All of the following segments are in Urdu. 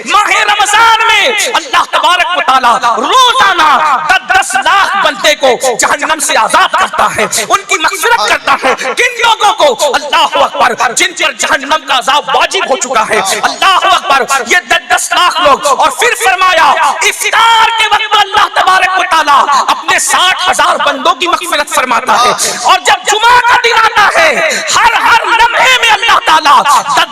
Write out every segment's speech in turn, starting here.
ماہ رمضان میں اللہ تبارک و تعالی روزانہ 10 لاکھ بندے کو جہنم سے آزاد کرتا ہے، ان کی مغفرت کرتا ہے۔ کن لوگوں کو؟ اللہ اکبر، جن پر جہنم کا عذاب واجب ہو چکا ہے۔ اللہ اکبر، یہ 10 لاکھ لوگ۔ اور پھر فرمایا افطار کے وقت اللہ تبارک و تعالی اپنے 60,000 بندوں کی مغفرت فرماتا ہے۔ اور جب جمعہ کا دن آتا ہے ہر لمحے میں اللہ تعالیٰ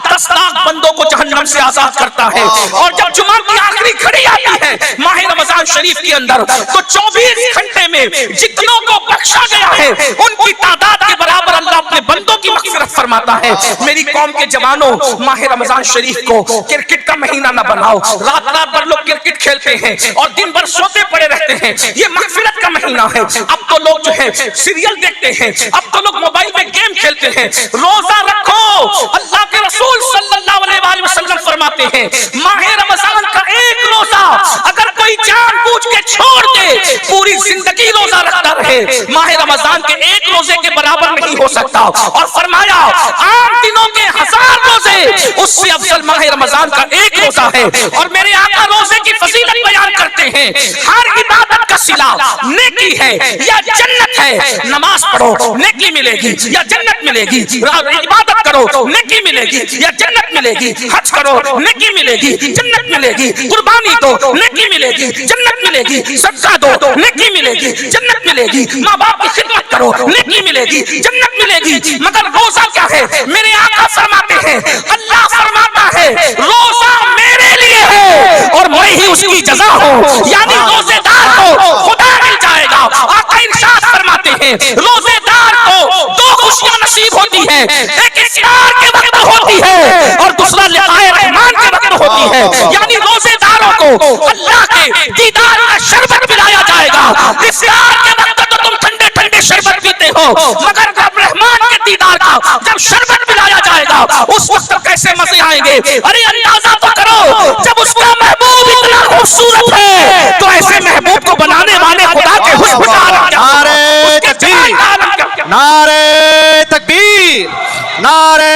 10 لاکھ بندوں کو جہنم سے آزاد کرتا ہے۔ اور جب جمعہ کی آخری گھڑی آتی ہے ماہ رمضان شریف کے اندر تو 24 گھنٹے میں جتنوں کو بخشا گیا ہے ان کی تعداد کے برابر اللہ اپنے بندوں کی مغفرت فرماتا ہے۔ میری قوم کے جوانوں، ماہ رمضان شریف کو کرکٹ کا مہینہ نہ بناؤ۔ رات رات بھر لوگ کرکٹ کھیلتے ہیں اور دن بھر سوتے پڑے رہتے ہیں، یہ مغفرت کا مہینہ ہے۔ اب تو لوگ جو ہے سیریل دیکھتے ہیں، اب تو لوگ موبائل میں گیم کھیلتے ہیں۔ روزہ رکھو، اللہ کے رسول صلی اللہ علیہ وسلم فرماتے ہیں ماہ رمضان کا ایک روزہ اگر کوئی جان بوجھ کے چھوڑ دے پوری زندگی روزہ رکھتا رہے، ماہ رمضان کے ایک روزے کے برابر نہیں ہو سکتا۔ اور فرمایا عام دنوں کے 1000 روزے اس سے افضل ماہ رمضان کا ایک روزہ ہے۔ اور میرے آقا روزے کی فضیلت بیان کرتے ہیں، ہر عبادت کا صلہ نیکی ہے یا جنت ہے۔ نماز پڑھو نیکی ملے گی یا جنت ملے گی، عبادت کرو نیکی ملے گی یا جنت ملے گی، حج کرو نیکی ملے گی جنت ملے گی، قربانی دو نیکی ملے گی جنت ملے گی، صدقہ دو نیکی ملے گی جنت ملے گی، ماں باپ کی خدمت کرو نیکی ملے گی جنت ملے گی۔ مگر روزہ کیا ہے؟ میرے آقا فرماتے ہیں، اللہ فرماتا ہے روزہ میرے لیے ہے اور میں ہی اس کی جزا ہوں، یعنی روزے دار کو خدا مل جائے گا۔ آقا ارشاد فرماتے ہیں روزے دار کو 2 خوشیاں نصیب ہوتی ہیں، ایک افطار کے وقت ہوتی ہے اور دوسرا لقائے رحمان کے وقت ہوتی ہے، یعنی روزے داروں کو اللہ کے دیدار کا شربت پلایا جائے گا۔ افطار کے وقت تو تم ٹھنڈے ٹھنڈے شربت پیتے ہو، مگر جب رحمان کے دیدار کا جب شربت پلایا جائے گا اس وقت کیسے مزے آئیں گے۔ ارے اندازہ تو کرو، جب اس کا محبوب اتنا خوبصورت ہے تو ایسے محبوب کو بنانے والے خدا کے حسن کا عالم کیا ہوگا، اس کے جلال کا عالم کیا ہوگا۔ نعرہ تکبیر، نعرہ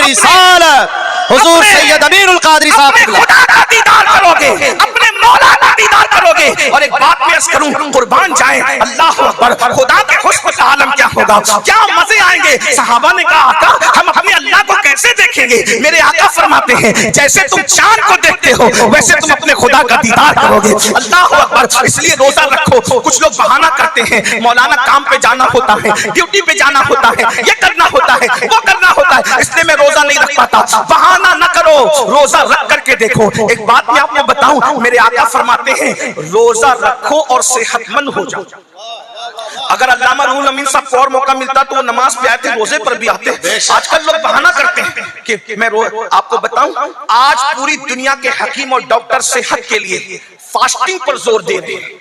رسالت، حضور سید امین القادری صاحب اپنے خدا کا دیدار کرو گے، اپنے مولا کا دیدار کرو گے۔ اور ایک بات میں عرض کروں، قربان جائیں، اللہ اکبر، خدا کے حسن کا عالم کیا ہوگا، کیا مزے آئیں گے۔ صحابہ نے کہا آقا ہم اپنے اللہ کو کیسے دیکھیں گے؟ میرے آقا فرماتے ہیں جیسے تم چاند کو دیکھتے ہو ویسے تم اپنے خدا کا دیدار کرو گے۔ اللہ اکبر، اس لیے روزہ رکھو۔ کچھ لوگ بہانہ کرتے ہیں، مولانا کام پہ جانا ہوتا ہے، ڈیوٹی پہ جانا ہوتا ہے، یہ کرنا ہوتا ہے وہ کرنا ہوتا ہے، اس لیے میں روزہ نہیں رکھ پاتا۔ بہانہ نہ کرو، روزہ رکھ کر کے دیکھو۔ ایک بات میں آپ کو بتاؤں، میرے آقا فرماتے ہیں روزہ رکھو اور صحت مند ہو جاؤ۔ اگر علامہ روح الامین صاحب کو اور موقع ملتا تو وہ نماز پہ آتے، روزے پر بھی آتے۔ آج کل لوگ بہانہ کرتے ہیں کہ میں آپ کو بتاؤں آج پوری دنیا کے حکیم اور ڈاکٹر صحت کے لیے فاسٹنگ پر زور دے رہے ہیں۔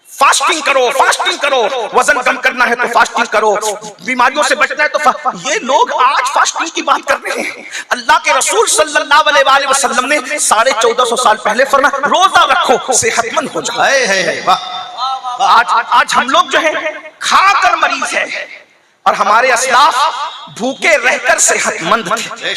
فاسٹنگ کرو، فاسٹنگ کرو، وزن کم کرنا ہے تو فاسٹنگ کرو، بیماریوں سے بچنا ہے تو یہ لوگ آج فاسٹنگ کی بات کر رہے ہیں۔ اللہ کے رسول صلی اللہ علیہ وآلہ وسلم نے 1450 سال پہلے فرمایا روزہ رکھو صحت مند ہو جاؤ۔ آج ہم لوگ جو ہیں کھا کر مریض ہیں اور ہمارے اسلاف بھوکے رہ کر صحت مند تھے۔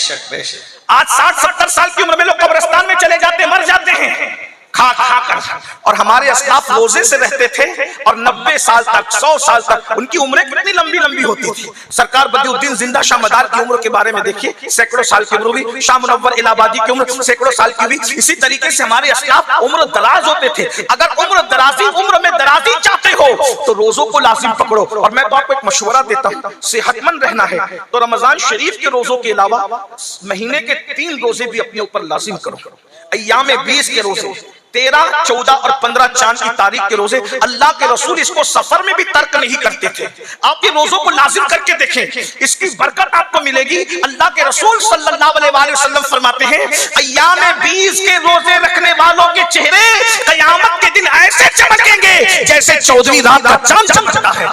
آج 60-70 سال کی عمر میں لوگ قبرستان میں چلے جاتے، مر جاتے ہیں کھا کھا کر، اور ہمارے اسلاف روزے سے رہتے تھے اور 90 سال تک 100 سال تک ان کی عمریں کتنی لمبی لمبی ہوتی تھی۔ سرکار بدی الدین زندہ شاہ مدار کی عمر کے بارے میں دیکھیے، سینکڑوں سال کی عمر ہوئی۔ شاہ منور الہ آبادی کی عمر سینکڑوں سال کی ہوئی۔ اسی طریقے سے ہمارے اسلاف عمر دراز ہوتے تھے۔ اگر عمر میں درازی چاہتے ہو تو روزوں کو لازم پکڑو۔ اور میں تو آپ کو ایک مشورہ دیتا ہوں، صحت مند رہنا ہے تو رمضان شریف کے روزوں کے علاوہ مہینے کے 3 روزے بھی اپنے اوپر لازم کرو۔ ایام 20 کے روزے، 13, 14 اور 15 چاند کی تاریخ کے روزے، اللہ کے رسول اس کو سفر میں بھی ترک نہیں کرتے تھے۔ آپ یہ روزوں کو لازم کر کے دیکھیں، اس کی برکت آپ کو ملے گی۔ اللہ کے رسول صلی اللہ علیہ وآلہ وسلم فرماتے ہیں ایام 20 کے روزے رکھنے والوں کے چہرے قیامت کے دن ایسے چمکیں گے جیسے 14ویں رات کا چاند چمکتا ہے۔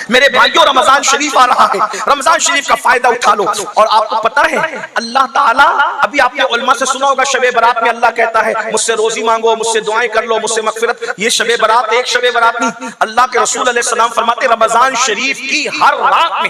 میرے بھائیوں رمضان شریف آ رہا ہے، رمضان شریف کا فائدہ اٹھا لو۔ اور آپ کو پتا ہے اللہ تعالیٰ، ابھی آپ نے علماء سے سنا ہوگا شب برات میں اللہ کہتا ہے مجھ سے روزی مانگو، مجھ سے دعائیں کر لو، مجھ سے مغفرت۔ یہ شب برات ایک شب برات نہیں، اللہ کے رسول علیہ السلام فرماتے رمضان شریف کی ہر رات میں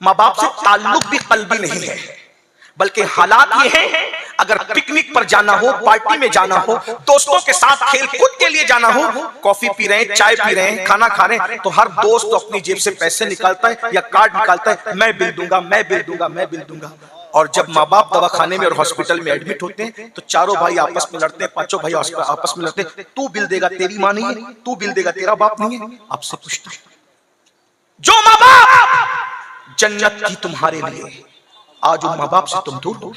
ماں باپ سے تعلق بھی قلبی نہیں ہے، بلکہ حالات یہ ہیں اگر پکنک پر جانا ہو، پارٹی میں جانا ہو، دوستوں کے ساتھ کھیل کود کے لیے جانا ہو، کافی پی رہے ہیں، چائے پی رہے ہیں، کھانا کھا رہے ہیں، تو ہر دوست اپنی جیب سے پیسے نکالتا ہے یا کارڈ نکالتا ہے، میں بل دوں گا، میں بل دوں گا، میں بل دوں گا. اور جب ماں باپ دواخانے میں اور ہاسپٹل میں ایڈمٹ ہوتے ہیں تو چاروں بھائی آپس میں لڑتے ہیں، پانچوں بھائی آپس میں لڑتے ہیں، تو بل دے گا، تیری ماں نہیں ہے، تو بل دے گا، تیرا باپ نہیں ہے. آپ سے پوچھتا ہوں، جو ماں باپ جنت کی تمہارے لیے، آج ان ماں باپ سے تم دور ہو.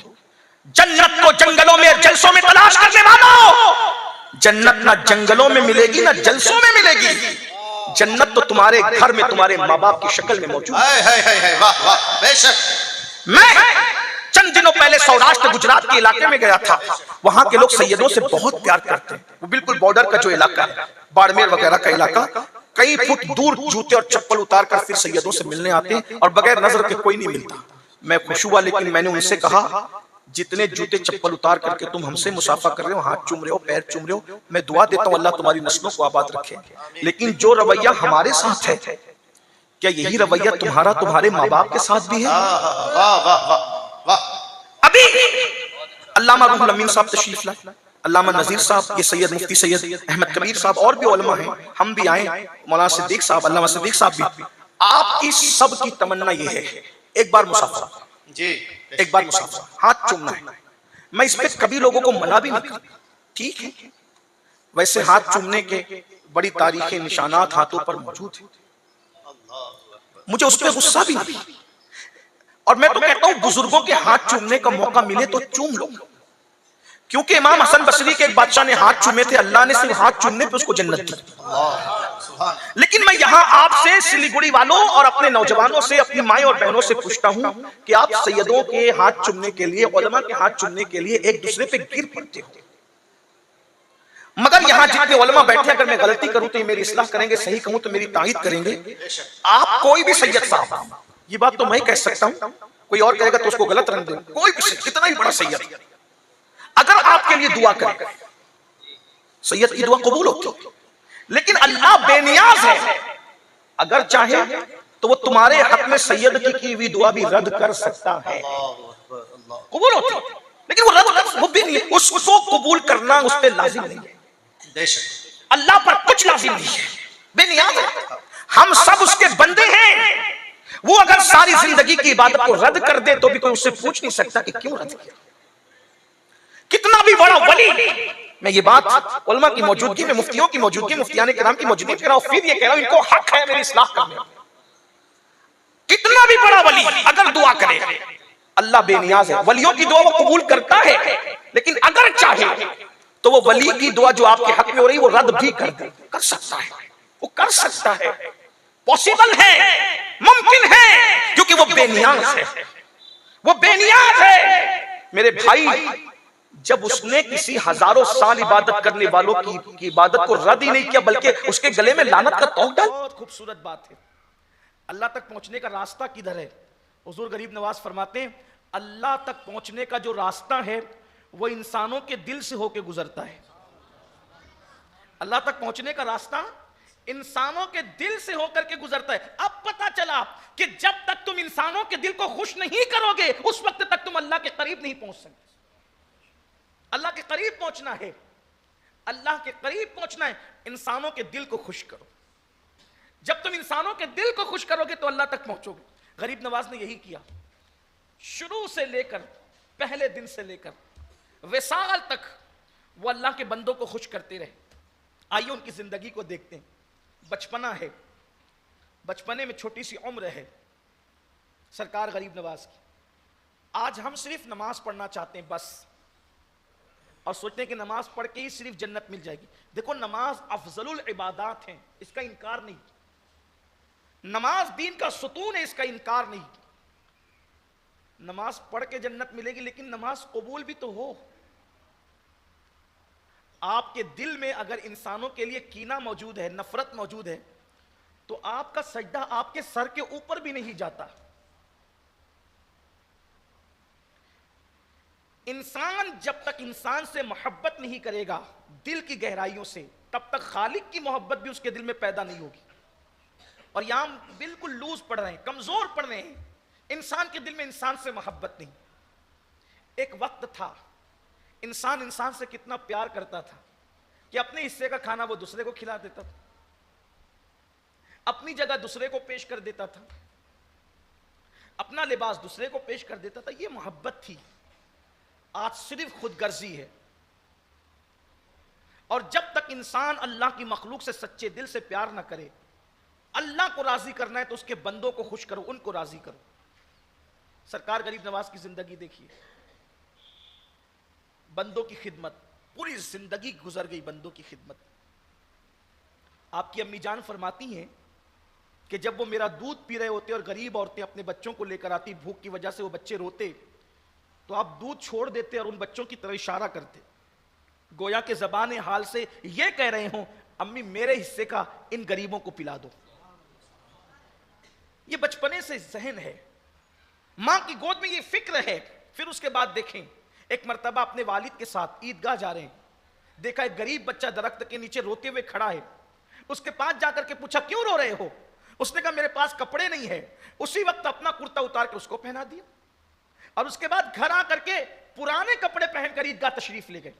جنت کو جنگلوں میں جلسوں میں تلاش کرنے والوں، جنت نہ جنگلوں میں ملے گی نہ جلسوں میں ملے گی. جنت تو تمہارے گھر میں تمہارے ماں باپ کی شکل میں موجود ہے. واہ واہ بے شک. میں چند دنوں پہلے سوراشٹر گجرات کے علاقے میں گیا تھا. وہاں کے لوگ سیدوں سے بہت پیار کرتے ہیں. وہ بالکل بارڈر کا جو علاقہ ہے، باڑمیر وغیرہ کا علاقہ، کئی فٹ دور جوتے اور چپل اتار کر پھر سیدوں سے ملنے آتے ہیں اور بغیر نظر کے کوئی نہیں ملتا. میں خوش ہوا، لیکن میں نے ان سے کہا جتنے جوتے چپل اتار کر کے تم ہم سے مسافہ کر رہے ہو، ہاتھ چوم رہے ہو، پیر چوم رہے ہو، میں دعا دیتا ہوں اللہ تمہاری نسلوں کو آباد رکھے. لیکن جو رویہ ہمارے ساتھ ہے، کیا یہی رویہ تمہارا تمہارے ماں باپ کے ساتھ بھی ہے؟ واہ واہ واہ. ابھی علامہ روح الامین صاحب تشریف لائے، علامہ نذیر صاحب، یہ سید مفتی سید احمد کبیر صاحب، اور بھی علماء ہیں، ہم بھی آئے، مولانا صدیق صاحب، علامہ صدیق صاحب بھی. آپ کی سب کی تمنا یہ ہے ایک بار مسافہ، جی ایک بار مسافہ، ہاتھ چومنا ہے. میں اس پہ کبھی لوگوں کو منع بھی نہیں کرتا، ٹھیک ہے، ویسے ہاتھ چومنے کے بڑی تاریخی نشانات ہاتھوں پر موجود ہیں، مجھے اس پہ غصہ بھی نہیں. اور میں تو کہتا ہوں بزرگوں کے ہاتھ چومنے کا موقع ملے تو چوم لو، کیونکہ امام حسن بصری کے ایک بادشاہ نے ہاتھ چومے تھے، اللہ نے صرف ہاتھ چومنے پہ اس کو جنت دی. لیکن میں یہاں آپ سے سلیگوڑی والوں اور اپنے نوجوانوں سے، اپنی مائیں اور بہنوں سے پوچھتا ہوں کہ آپ سیدوں کے ہاتھ چومنے کے لیے، علماء کے ہاتھ چومنے کے لیے ایک دوسرے پہ گر پڑتے ہو. مگر یہاں جتنے علماء بیٹھے، اگر میں غلطی کروں تو یہ میری اصلاح کریں گے، صحیح کہوں تو میری تائید کریں گے. آپ کوئی بھی سید صاحب، یہ بات تو میں کہہ سکتا ہوں، کوئی اور کہے گا تو اس کو غلط رنگ دیں، کوئی بھی سید، کتنا ہی بڑا سید، اگر آپ کے لیے دعا کرے، سید کی دعا قبول ہوتی، لیکن اللہ بے نیاز ہے، اگر چاہے تو وہ تمہارے حق میں سید کی ہوئی دعا بھی رد کر سکتا ہے. قبول ہوتی لیکن وہ رد، وہ بھی نہیں، اس کو قبول کرنا اس پہ لازم نہیں ہے. اللہ پر کچھ لازم نہیں ہے، بے نیاز ہے. ہم سب اس کے بندے ہیں. وہ اگر ساری زندگی کی عبادت کو رد کر دے تو بھی کوئی اس سے پوچھ نہیں سکتا کہ کیوں رد کیا. کتنا بھی بڑا ولی، میں یہ بات علماء کی موجودگی میں، مفتیوں کی موجودگی، مفتیان کرام کی موجودگی میں کہہ رہا ہوں، پھر یہ کہہ رہا ہوں ان کو حق ہے میری اصلاح کرنے. کتنا بھی بڑا ولی اگر دعا کرے، اللہ بے نیاز ہے، ولیوں کی دعا وہ قبول کرتا ہے، لیکن اگر چاہے تو وہ ولی کی دعا جو آپ کے حق میں ہو رہی وہ رد بھی کر دے، کر سکتا ہے، وہ کر سکتا ہے، پوسیبل ہے، ممکن ہے، کیونکہ وہ بے نیاز ہے، وہ بے نیاز ہے. میرے بھائی، جب اس نے کسی ہزاروں سال عبادت کرنے والوں کی عبادت کو رد ہی نہیں کیا بلکہ اس کے گلے میں لعنت کا توق ڈالا. بہت خوبصورت بات ہے. اللہ تک پہنچنے کا راستہ کدھر ہے؟ حضور غریب نواز فرماتے ہیں اللہ تک پہنچنے کا جو راستہ ہے وہ انسانوں کے دل سے ہو کے گزرتا ہے. اللہ تک پہنچنے کا راستہ انسانوں کے دل سے ہو کر کے گزرتا ہے. اب پتا چلا کہ جب تک تم انسانوں کے دل کو خوش نہیں کرو گے اس وقت تک تم اللہ کے قریب نہیں پہنچ سکتے. اللہ کے قریب پہنچنا ہے، اللہ کے قریب پہنچنا ہے، انسانوں کے دل کو خوش کرو. جب تم انسانوں کے دل کو خوش کرو گے تو اللہ تک پہنچو گے. غریب نواز نے یہی کیا، شروع سے لے کر، پہلے دن سے لے کر وصال تک وہ اللہ کے بندوں کو خوش کرتے رہے. آئیے ان کی زندگی کو دیکھتے ہیں. بچپنا ہے، بچپنے میں چھوٹی سی عمر ہے سرکار غریب نواز کی. آج ہم صرف نماز پڑھنا چاہتے ہیں بس، اور سوچتے ہیں کہ نماز پڑھ کے ہی صرف جنت مل جائے گی. دیکھو نماز افضل العبادات ہیں، اس کا انکار نہیں. نماز دین کا ستون ہے، اس کا انکار نہیں. نماز پڑھ کے جنت ملے گی لیکن نماز قبول بھی تو ہو. آپ کے دل میں اگر انسانوں کے لیے کینہ موجود ہے، نفرت موجود ہے، تو آپ کا سجدہ آپ کے سر کے اوپر بھی نہیں جاتا. انسان جب تک انسان سے محبت نہیں کرے گا دل کی گہرائیوں سے، تب تک خالق کی محبت بھی اس کے دل میں پیدا نہیں ہوگی. اور یہاں بالکل لوز پڑھ رہے ہیں، کمزور پڑھ رہے ہیں. انسان کے دل میں انسان سے محبت نہیں. ایک وقت تھا انسان انسان سے کتنا پیار کرتا تھا کہ اپنے حصے کا کھانا وہ دوسرے کو کھلا دیتا تھا, اپنی جگہ دوسرے کو پیش کر دیتا تھا, اپنا لباس دوسرے کو پیش کر دیتا تھا. یہ محبت تھی. آج صرف خود غرضی ہے. اور جب تک انسان اللہ کی مخلوق سے سچے دل سے پیار نہ کرے, اللہ کو راضی کرنا ہے تو اس کے بندوں کو خوش کرو, ان کو راضی کرو. سرکار غریب نواز کی زندگی دیکھیے, بندوں کی خدمت, پوری زندگی گزر گئی بندوں کی خدمت. آپ کی امی جان فرماتی ہیں کہ جب وہ میرا دودھ پی رہے ہوتے اور غریب عورتیں اپنے بچوں کو لے کر آتی, بھوک کی وجہ سے وہ بچے روتے, تو آپ دودھ چھوڑ دیتے اور ان بچوں کی طرف اشارہ کرتے, گویا کہ زبان حال سے یہ کہہ رہے ہوں امی میرے حصے کا ان غریبوں کو پلا دو. یہ بچپنے سے ذہن ہے, ماں کی گود میں یہ فکر ہے. پھر اس کے بعد دیکھیں, ایک مرتبہ اپنے والد کے ساتھ عیدگاہ جا رہے ہیں, دیکھا ایک غریب بچہ درخت کے نیچے روتے ہوئے کھڑا ہے. اس کے پاس جا کر کے پوچھا کیوں رو رہے ہو؟ اس نے کہا میرے پاس کپڑے نہیں ہیں. اسی وقت اپنا کرتا اتار کے اس کو پہنا دیا, اور اس کے بعد گھر آ کر کے پرانے کپڑے پہن کر عیدگاہ تشریف لے گئے.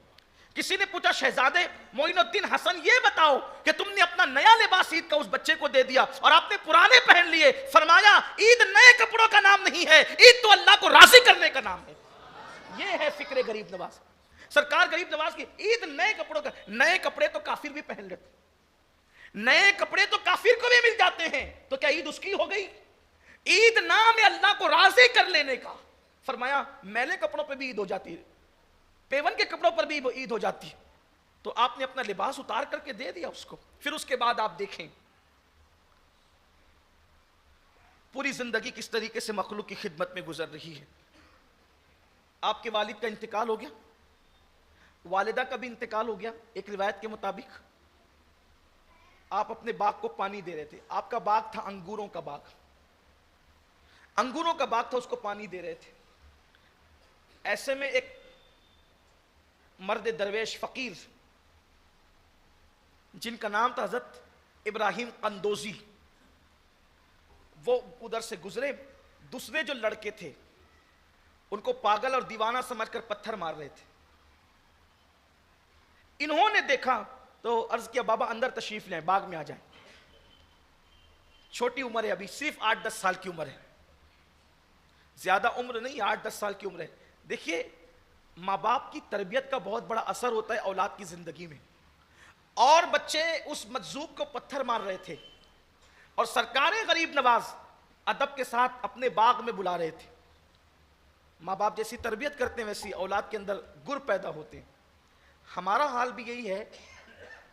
کسی نے پوچھا شہزادے معین الدین حسن یہ بتاؤ کہ تم نے اپنا نیا لباس عید کا اس بچے کو دے دیا اور آپ نے پرانے پہن لیے. فرمایا عید نئے کپڑوں کا نام نہیں ہے, عید تو اللہ کو راضی کرنے کا نام ہے. یہ ہے فکر غریب نواز. سرکار غریب نواز کی عید نئے کپڑوں کا. نئے کپڑے تو کافر بھی پہن لیتے, نئے کپڑے تو کافر کو بھی مل جاتے ہیں, تو کیا عید اس کی ہو گئی؟ عید نام ہے اللہ کو راضی کر لینے کا. فرمایا میلے کپڑوں پہ بھی عید ہو جاتی ہے, پیون کے کپڑوں پر بھی عید ہو جاتی ہے. تو آپ نے اپنا لباس اتار کر کے دے دیا اس کو. پھر اس کے بعد آپ دیکھیں پوری زندگی کس طریقے سے مخلوق کی خدمت میں گزر رہی ہے. آپ کے والد کا انتقال ہو گیا, والدہ کا بھی انتقال ہو گیا. ایک روایت کے مطابق آپ اپنے باغ کو پانی دے رہے تھے. آپ کا باغ تھا انگوروں کا باغ, انگوروں کا باغ تھا, اس کو پانی دے رہے تھے. ایسے میں ایک مرد درویش فقیر جن کا نام تھا حضرت ابراہیم قندوزی, وہ ادھر سے گزرے. دوسرے جو لڑکے تھے ان کو پاگل اور دیوانہ سمجھ کر پتھر مار رہے تھے. انہوں نے دیکھا تو عرض کیا بابا اندر تشریف لیں, باغ میں آ جائیں. چھوٹی عمر ہے, ابھی صرف 8-10 سال کی عمر ہے, زیادہ عمر نہیں, 8-10 سال کی عمر ہے. دیکھیے ماں باپ کی تربیت کا بہت بڑا اثر ہوتا ہے اولاد کی زندگی میں. اور بچے اس مجذوب کو پتھر مار رہے تھے اور سرکار غریب نواز ادب کے ساتھ اپنے باغ میں بلا رہے تھے. ماں باپ جیسی تربیت کرتے ہیں ویسی اولاد کے اندر گر پیدا ہوتے ہیں. ہمارا حال بھی یہی ہے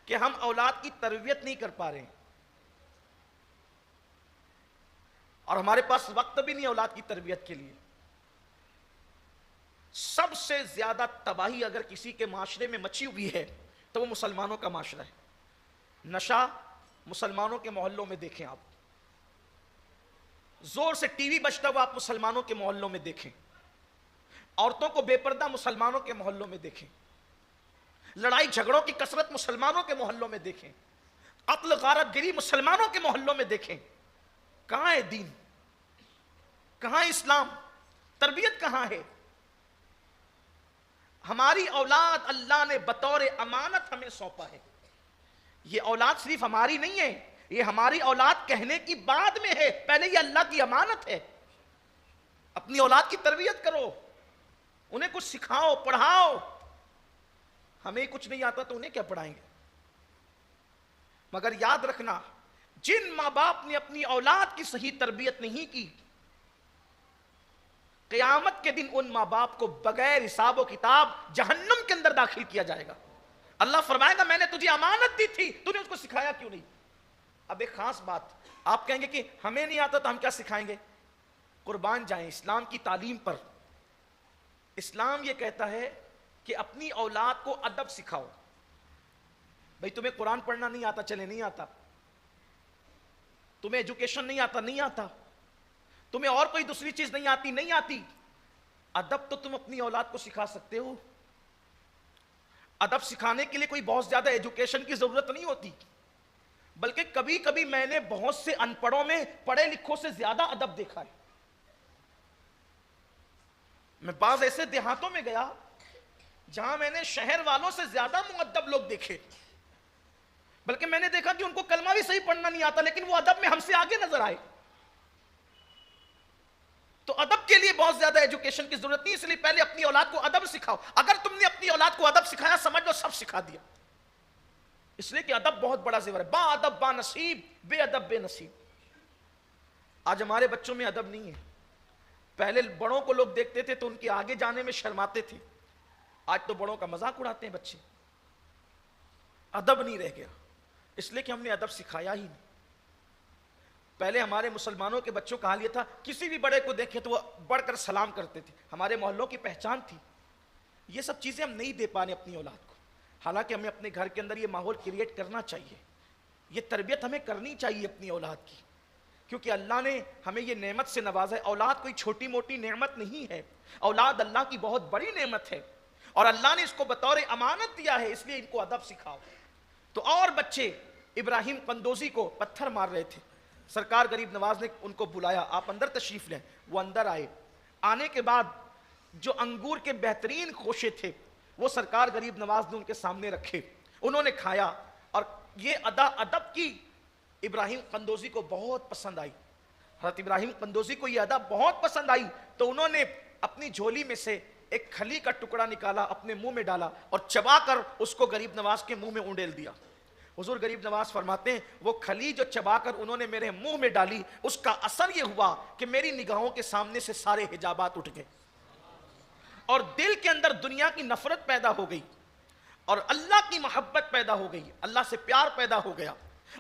کہ ہم اولاد کی تربیت نہیں کر پا رہے ہیں, اور ہمارے پاس وقت بھی نہیں اولاد کی تربیت کے لیے. سب سے زیادہ تباہی اگر کسی کے معاشرے میں مچی ہوئی ہے تو وہ مسلمانوں کا معاشرہ ہے. نشہ مسلمانوں کے محلوں میں دیکھیں, آپ زور سے ٹی وی بجتا ہوا آپ مسلمانوں کے محلوں میں دیکھیں, عورتوں کو بے پردہ مسلمانوں کے محلوں میں دیکھیں, لڑائی جھگڑوں کی کثرت مسلمانوں کے محلوں میں دیکھیں, قتل غارت گری مسلمانوں کے محلوں میں دیکھیں. کہاں ہے دین؟ کہاں ہے اسلام؟ تربیت کہاں ہے؟ ہماری اولاد اللہ نے بطور امانت ہمیں سونپا ہے. یہ اولاد صرف ہماری نہیں ہے, یہ ہماری اولاد کہنے کی بعد میں ہے, پہلے یہ اللہ کی امانت ہے. اپنی اولاد کی تربیت کرو, انہیں کچھ سکھاؤ, پڑھاؤ. ہمیں کچھ نہیں آتا تو انہیں کیا پڑھائیں گے؟ مگر یاد رکھنا, جن ماں باپ نے اپنی اولاد کی صحیح تربیت نہیں کی, قیامت کے دن ان ماں باپ کو بغیر حساب و کتاب جہنم کے اندر داخل کیا جائے گا. اللہ فرمائے گا میں نے تجھے امانت دی تھی, تو نے اس کو سکھایا کیوں نہیں؟ اب ایک خاص بات, آپ کہیں گے کہ ہمیں نہیں آتا تو ہم کیا سکھائیں گے؟ قربان جائیں اسلام کی تعلیم پر. اسلام یہ کہتا ہے کہ اپنی اولاد کو ادب سکھاؤ. بھئی تمہیں قرآن پڑھنا نہیں آتا, چلے نہیں آتا. تمہیں ایجوکیشن نہیں آتا, نہیں آتا. تمہیں اور کوئی دوسری چیز نہیں آتی, نہیں آتی. ادب تو تم اپنی اولاد کو سکھا سکتے ہو. ادب سکھانے کے لیے کوئی بہت زیادہ ایجوکیشن کی ضرورت نہیں ہوتی, بلکہ کبھی کبھی میں نے بہت سے ان پڑھوں میں پڑھے لکھوں سے زیادہ ادب دیکھا ہے. میں بعض ایسے دیہاتوں میں گیا جہاں میں نے شہر والوں سے زیادہ مؤدب لوگ دیکھے، بلکہ میں نے دیکھا کہ ان کو کلمہ بھی صحیح پڑھنا نہیں آتا، لیکن وہ ادب میں ہم سے آگے نظر آئے۔ تو ادب کے لیے بہت زیادہ ایجوکیشن کی ضرورت نہیں، اس لیے پہلے اپنی اولاد کو ادب سکھاؤ۔ اگر تم نے اپنی اولاد کو ادب سکھایا، سمجھ لو سب سکھا دیا، اس لیے کہ ادب بہت بڑا زیور ہے۔ با ادب با نصیب، بے ادب بے نصیب۔ آج ہمارے بچوں میں ادب نہیں ہے۔ پہلے بڑوں کو لوگ دیکھتے تھے تو ان کے آگے جانے میں شرماتے تھے، آج تو بڑوں کا مذاق اڑاتے ہیں بچے۔ ادب نہیں رہ گیا، اس لیے کہ ہم نے ادب سکھایا ہی نہیں۔ پہلے ہمارے مسلمانوں کے بچوں کا حال یہ تھا، کسی بھی بڑے کو دیکھے تو وہ بڑھ کر سلام کرتے تھے، ہمارے محلوں کی پہچان تھی۔ یہ سب چیزیں ہم نہیں دے پانے اپنی اولاد کو، حالانکہ ہمیں اپنے گھر کے اندر یہ ماحول کریٹ کرنا چاہیے، یہ تربیت ہمیں کرنی چاہیے اپنی اولاد کی، کیونکہ اللہ نے ہمیں یہ نعمت سے نوازا ہے۔ اولاد کوئی چھوٹی موٹی نعمت نہیں ہے، اولاد اللہ کی بہت بڑی نعمت ہے، اور اللہ نے اس کو بطور امانت دیا ہے، اس لیے ان کو ادب سکھاؤ۔ تو اور بچے ابراہیم قندوزی کو پتھر مار رہے تھے، سرکار غریب نواز نے ان کو بلایا، آپ اندر تشریف لیں۔ وہ اندر آئے، آنے کے بعد جو انگور کے بہترین خوشے تھے وہ سرکار غریب نواز نے ان کے سامنے رکھے، انہوں نے کھایا، اور یہ ادب کی ابراہیم قندوزی کو بہت پسند آئی۔ حضرت ابراہیم قندوزی کو یہ ادب بہت پسند آئی، تو انہوں نے اپنی جھولی میں سے ایک کھلی کا ٹکڑا نکالا، اپنے منہ میں ڈالا، اور چبا کر اس کو غریب نواز کے منہ میں اونڈیل دیا۔ حضور غریب نواز فرماتے ہیں وہ کھلی جو چبا کر انہوں نے میرے منہ میں ڈالی، اس کا اثر یہ ہوا کہ میری نگاہوں کے سامنے سے سارے حجابات اٹھ گئے، اور دل کے اندر دنیا کی نفرت پیدا ہو گئی، اور اللہ کی محبت پیدا ہو گئی، اللہ سے پیار پیدا ہو گیا۔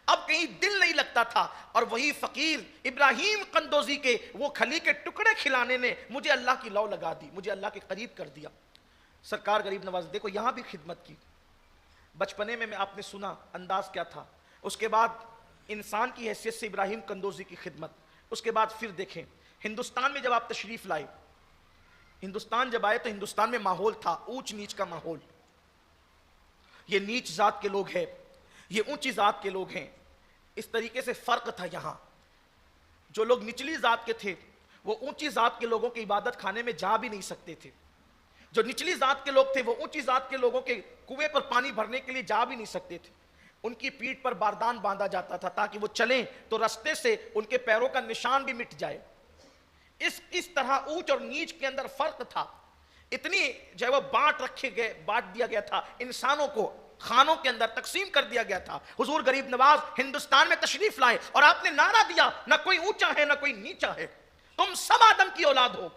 اب کہیں دل نہیں لگتا تھا، اور وہی فقیر ابراہیم قندوزی کے وہ کھلی کے ٹکڑے کھلانے نے مجھے اللہ کی لو لگا دی، مجھے اللہ کے قریب کر دیا۔ سرکار غریب نواز دیکھو یہاں بھی خدمت کی، بچپنے میں آپ نے سنا انداز کیا تھا، اس کے بعد انسان کی حیثیت سے ابراہیم قندوزی کی خدمت، اس کے بعد پھر دیکھیں ہندوستان میں جب آپ تشریف لائے، ہندوستان جب آئے تو ہندوستان میں ماحول تھا اونچ نیچ کا ماحول، یہ نیچ ذات کے لوگ ہیں، یہ اونچی ذات کے لوگ ہیں، اس طریقے سے فرق تھا۔ یہاں جو لوگ نچلی ذات کے تھے وہ اونچی ذات کے لوگوں کی عبادت خانے میں جا بھی نہیں سکتے تھے، جو نچلی ذات کے لوگ تھے وہ اونچی ذات کے لوگوں کے کنویں پر پانی بھرنے کے لیے جا بھی نہیں سکتے تھے، ان کی پیٹھ پر باردان باندھا جاتا تھا تاکہ وہ چلیں تو رستے سے ان کے پیروں کا نشان بھی مٹ جائے۔ اس طرح اونچ اور نیچ کے اندر فرق تھا، اتنی جو ہے وہ بانٹ دیا گیا تھا، انسانوں کو خانوں کے اندر تقسیم کر دیا گیا تھا۔ حضور غریب نواز ہندوستان میں تشریف لائے اور آپ نے نعرہ دیا، نہ کوئی اونچا ہے نہ کوئی نیچا ہے، تم سب آدم کی اولاد ہو،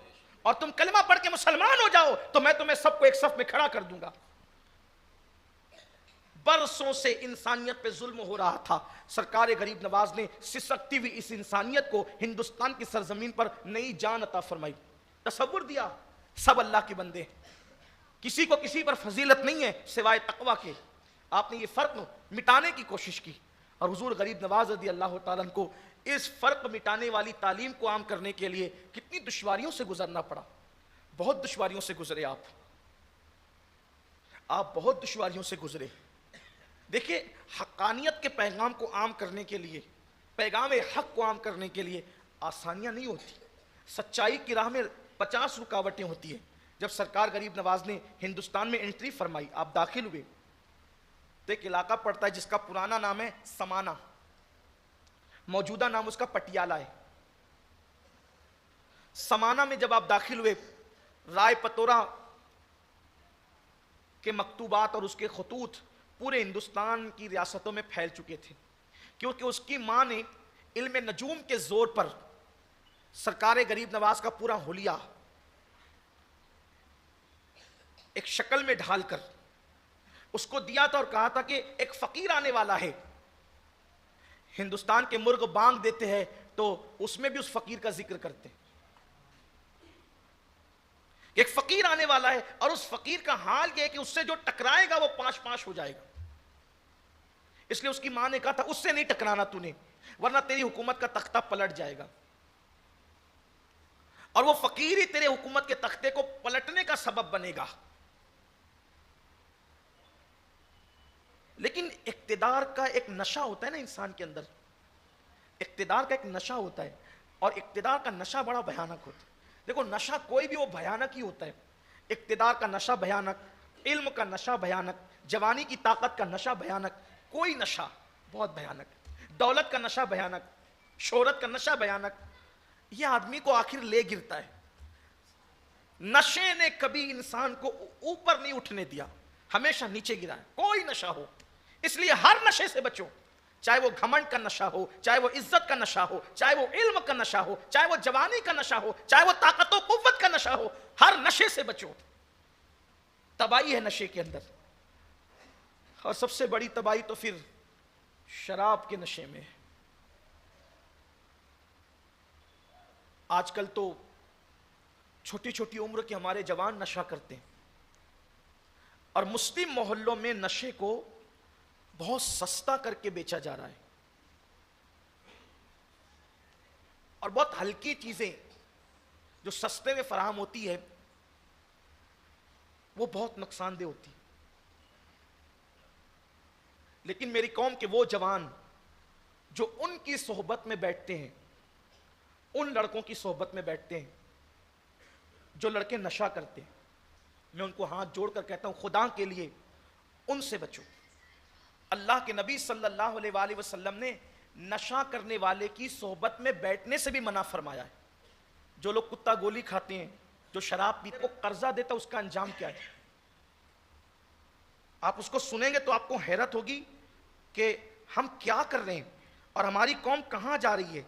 اور تم کلمہ پڑھ کے مسلمان ہو جاؤ تو میں تمہیں سب کو ایک صف میں کھڑا کر دوں گا۔ برسوں سے انسانیت پہ ظلم ہو رہا تھا، سرکار غریب نواز نے سسکتی ہوئی اس انسانیت کو ہندوستان کی سرزمین پر نئی جان عطا فرمائی، تصور دیا سب اللہ کے بندے ہیں، کسی کو کسی پر فضیلت نہیں ہے سوائے تقوی کے۔ آپ نے یہ فرق مٹانے کی کوشش کی، اور حضور غریب نواز رضی اللہ تعالیٰ عنہ کو اس فرق مٹانے والی تعلیم کو عام کرنے کے لیے کتنی دشواریوں سے گزرنا پڑا، بہت دشواریوں سے گزرے آپ بہت دشواریوں سے گزرے۔ دیکھیں حقانیت کے پیغام کو عام کرنے کے لیے، پیغام حق کو عام کرنے کے لیے آسانیاں نہیں ہوتی، سچائی کی راہ میں 50 رکاوٹیں ہوتی ہیں۔ جب سرکار غریب نواز نے ہندوستان میں انٹری فرمائی، آپ داخل ہوئے تو ایک علاقہ پڑتا ہے جس کا پرانا نام ہے سمانا، موجودہ نام اس کا پٹیالہ ہے۔ سمانا میں جب آپ داخل ہوئے، رائے پتورا کے مکتوبات اور اس کے خطوط پورے ہندوستان کی ریاستوں میں پھیل چکے تھے، کیونکہ اس کی ماں نے علم نجوم کے زور پر سرکار غریب نواز کا پورا حلیہ ایک شکل میں ڈھال کر اس کو دیا تھا، اور کہا تھا کہ ایک فقیر آنے والا ہے، ہندوستان کے مرغ بانگ دیتے ہیں تو اس میں بھی اس فقیر کا ذکر کرتے ہیں، ایک فقیر آنے والا ہے، اور اس فقیر کا حال یہ ہے کہ اس سے جو ٹکرائے گا وہ پاش پاش ہو جائے گا۔ اس لیے اس کی ماں نے کہا تھا اس سے نہیں ٹکرانا تو نے، ورنہ تیری حکومت کا تختہ پلٹ جائے گا، اور وہ فقیر ہی تیرے حکومت کے تختے کو پلٹنے کا سبب بنے گا۔ لیکن اقتدار کا ایک نشہ ہوتا ہے نا انسان کے اندر، اقتدار کا ایک نشہ ہوتا ہے، اور اقتدار کا نشہ بڑا بھیانک ہوتا ہے۔ دیکھو نشہ کوئی بھی وہ بھیانک ہی ہوتا ہے. اقتدار کا نشہ بھیانک, علم کا نشہ بھیانک, جوانی کی طاقت کا نشہ بھیانک, کوئی نشہ بہت بھیانک, دولت کا نشہ بھیانک, شہرت کا نشہ بھیانک, یہ آدمی کو آخر لے گرتا ہے. نشے نے کبھی انسان کو اوپر نہیں اٹھنے دیا, ہمیشہ نیچے گرا ہے, کوئی نشہ ہو. اس لیے ہر نشے سے بچو, چاہے وہ گھمنڈ کا نشہ ہو, چاہے وہ عزت کا نشہ ہو, چاہے وہ علم کا نشہ ہو, چاہے وہ جوانی کا نشہ ہو, چاہے وہ طاقت و قوت کا نشہ ہو, ہر نشے سے بچو. تباہی ہے نشے کے اندر, اور سب سے بڑی تباہی تو پھر شراب کے نشے میں. آج کل تو چھوٹی چھوٹی عمر کے ہمارے جوان نشہ کرتے ہیں, اور مسلم محلوں میں نشے کو بہت سستا کر کے بیچا جا رہا ہے, اور بہت ہلکی چیزیں جو سستے میں فراہم ہوتی ہے وہ بہت نقصان دہ ہوتی. لیکن میری قوم کے وہ جوان جو ان کی صحبت میں بیٹھتے ہیں, ان لڑکوں کی صحبت میں بیٹھتے ہیں جو لڑکے نشہ کرتے ہیں, میں ان کو ہاتھ جوڑ کر کہتا ہوں خدا کے لیے ان سے بچو. اللہ کے نبی صلی اللہ علیہ وآلہ وسلم نے نشہ کرنے والے کی صحبت میں بیٹھنے سے بھی منع فرمایا ہے. جو لوگ کتا گولی کھاتے ہیں, جو شراب پیتے کو قرضہ دیتا, اس کا انجام کیا ہے؟ آپ اس کو سنیں گے تو آپ کو حیرت ہوگی کہ ہم کیا کر رہے ہیں اور ہماری قوم کہاں جا رہی ہے.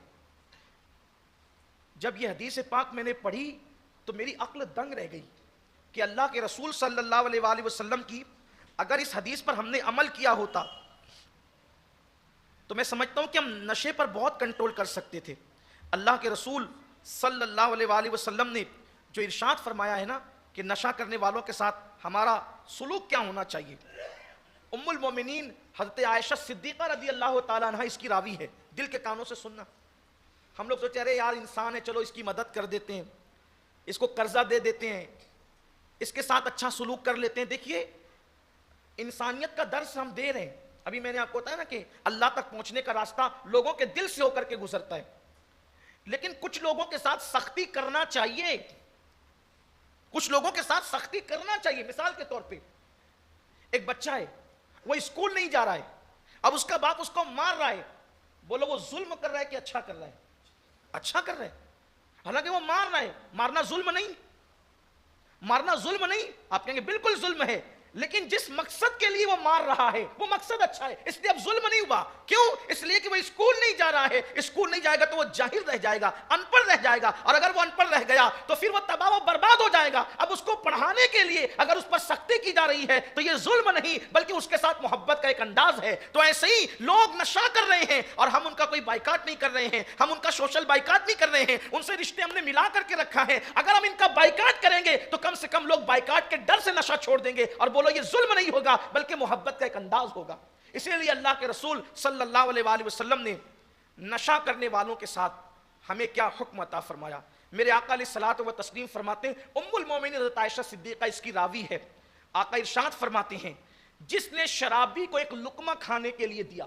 جب یہ حدیث پاک میں نے پڑھی تو میری عقل دنگ رہ گئی کہ اللہ کے رسول صلی اللہ علیہ وآلہ وسلم کی اگر اس حدیث پر ہم نے عمل کیا ہوتا تو میں سمجھتا ہوں کہ ہم نشے پر بہت کنٹرول کر سکتے تھے. اللہ کے رسول صلی اللہ علیہ وآلہ وسلم نے جو ارشاد فرمایا ہے نا کہ نشہ کرنے والوں کے ساتھ ہمارا سلوک کیا ہونا چاہیے. ام المومنین حضرت عائشہ صدیقہ رضی اللہ تعالیٰ عنہ اس کی راوی ہے. دل کے کانوں سے سننا. ہم لوگ سوچے ارے یار انسان ہے, چلو اس کی مدد کر دیتے ہیں, اس کو قرضہ دے دیتے ہیں, اس کے ساتھ اچھا سلوک کر لیتے ہیں. دیکھیے انسانیت کا درس ہم دے رہے ہیں. ابھی میں نے آپ کو بتایا نا کہ اللہ تک پہنچنے کا راستہ لوگوں کے دل سے ہو کر کے گزرتا ہے, لیکن کچھ لوگوں کے ساتھ سختی کرنا چاہیے, کچھ لوگوں کے ساتھ سختی کرنا چاہیے. مثال کے طور پہ ایک بچہ ہے, وہ اسکول نہیں جا رہا ہے, اب اس کا باپ اس کو مار رہا ہے. بولو وہ ظلم کر رہا ہے کہ اچھا کر رہا ہے؟ اچھا کر رہا ہے, حالانکہ وہ مار رہا ہے. مارنا ظلم نہیں, مارنا ظلم نہیں. آپ کہیں گے بالکل ظلم ہے, لیکن جس مقصد کے لیے وہ مار رہا ہے وہ مقصد اچھا ہے, اس لیے اب ظلم نہیں ہوا. کیوں؟ اس لیے کہ وہ اسکول نہیں جا رہا ہے. اسکول نہیں جائے گا تو وہ جاہل رہ جائے گا, ان پڑھ رہ جائے گا, اور اگر وہ ان پڑھ رہ گیا تو پھر وہ تباہ و برباد ہو جائے گا. اب اس کو پڑھانے کے لیے اگر اس پر سختی کی جا رہی ہے تو یہ ظلم نہیں بلکہ اس کے ساتھ محبت کا ایک انداز ہے. تو ایسے ہی لوگ نشہ کر رہے ہیں اور ہم ان کا کوئی بائیکاٹ نہیں کر رہے ہیں, ہم ان کا سوشل بائیکاٹ نہیں کر رہے ہیں, ان سے رشتے ہم نے ملا کر کے رکھا ہے. اگر ہم ان کا بائیکاٹ کریں گے تو کم سے کم لوگ بائیکاٹ کے ڈر سے نشہ چھوڑ دیں گے اور بولو یہ ظلم نہیں ہوگا بلکہ محبت کا ایک انداز ہوگا. اسی لیے اللہ کے رسول صلی اللہ علیہ وآلہ وسلم نے نشہ کرنے والوں کے ساتھ ہمیں کیا حکم عطا فرمایا. میرے آقا علیہ الصلوۃ و تسلیم فرماتے ہیں, ام المومنین حضرت عائشہ صدیقہ اس کی راوی ہے, آقا ارشاد فرماتے ہیں جس نے شرابی کو ایک لقمہ کھانے کے لیے دیا,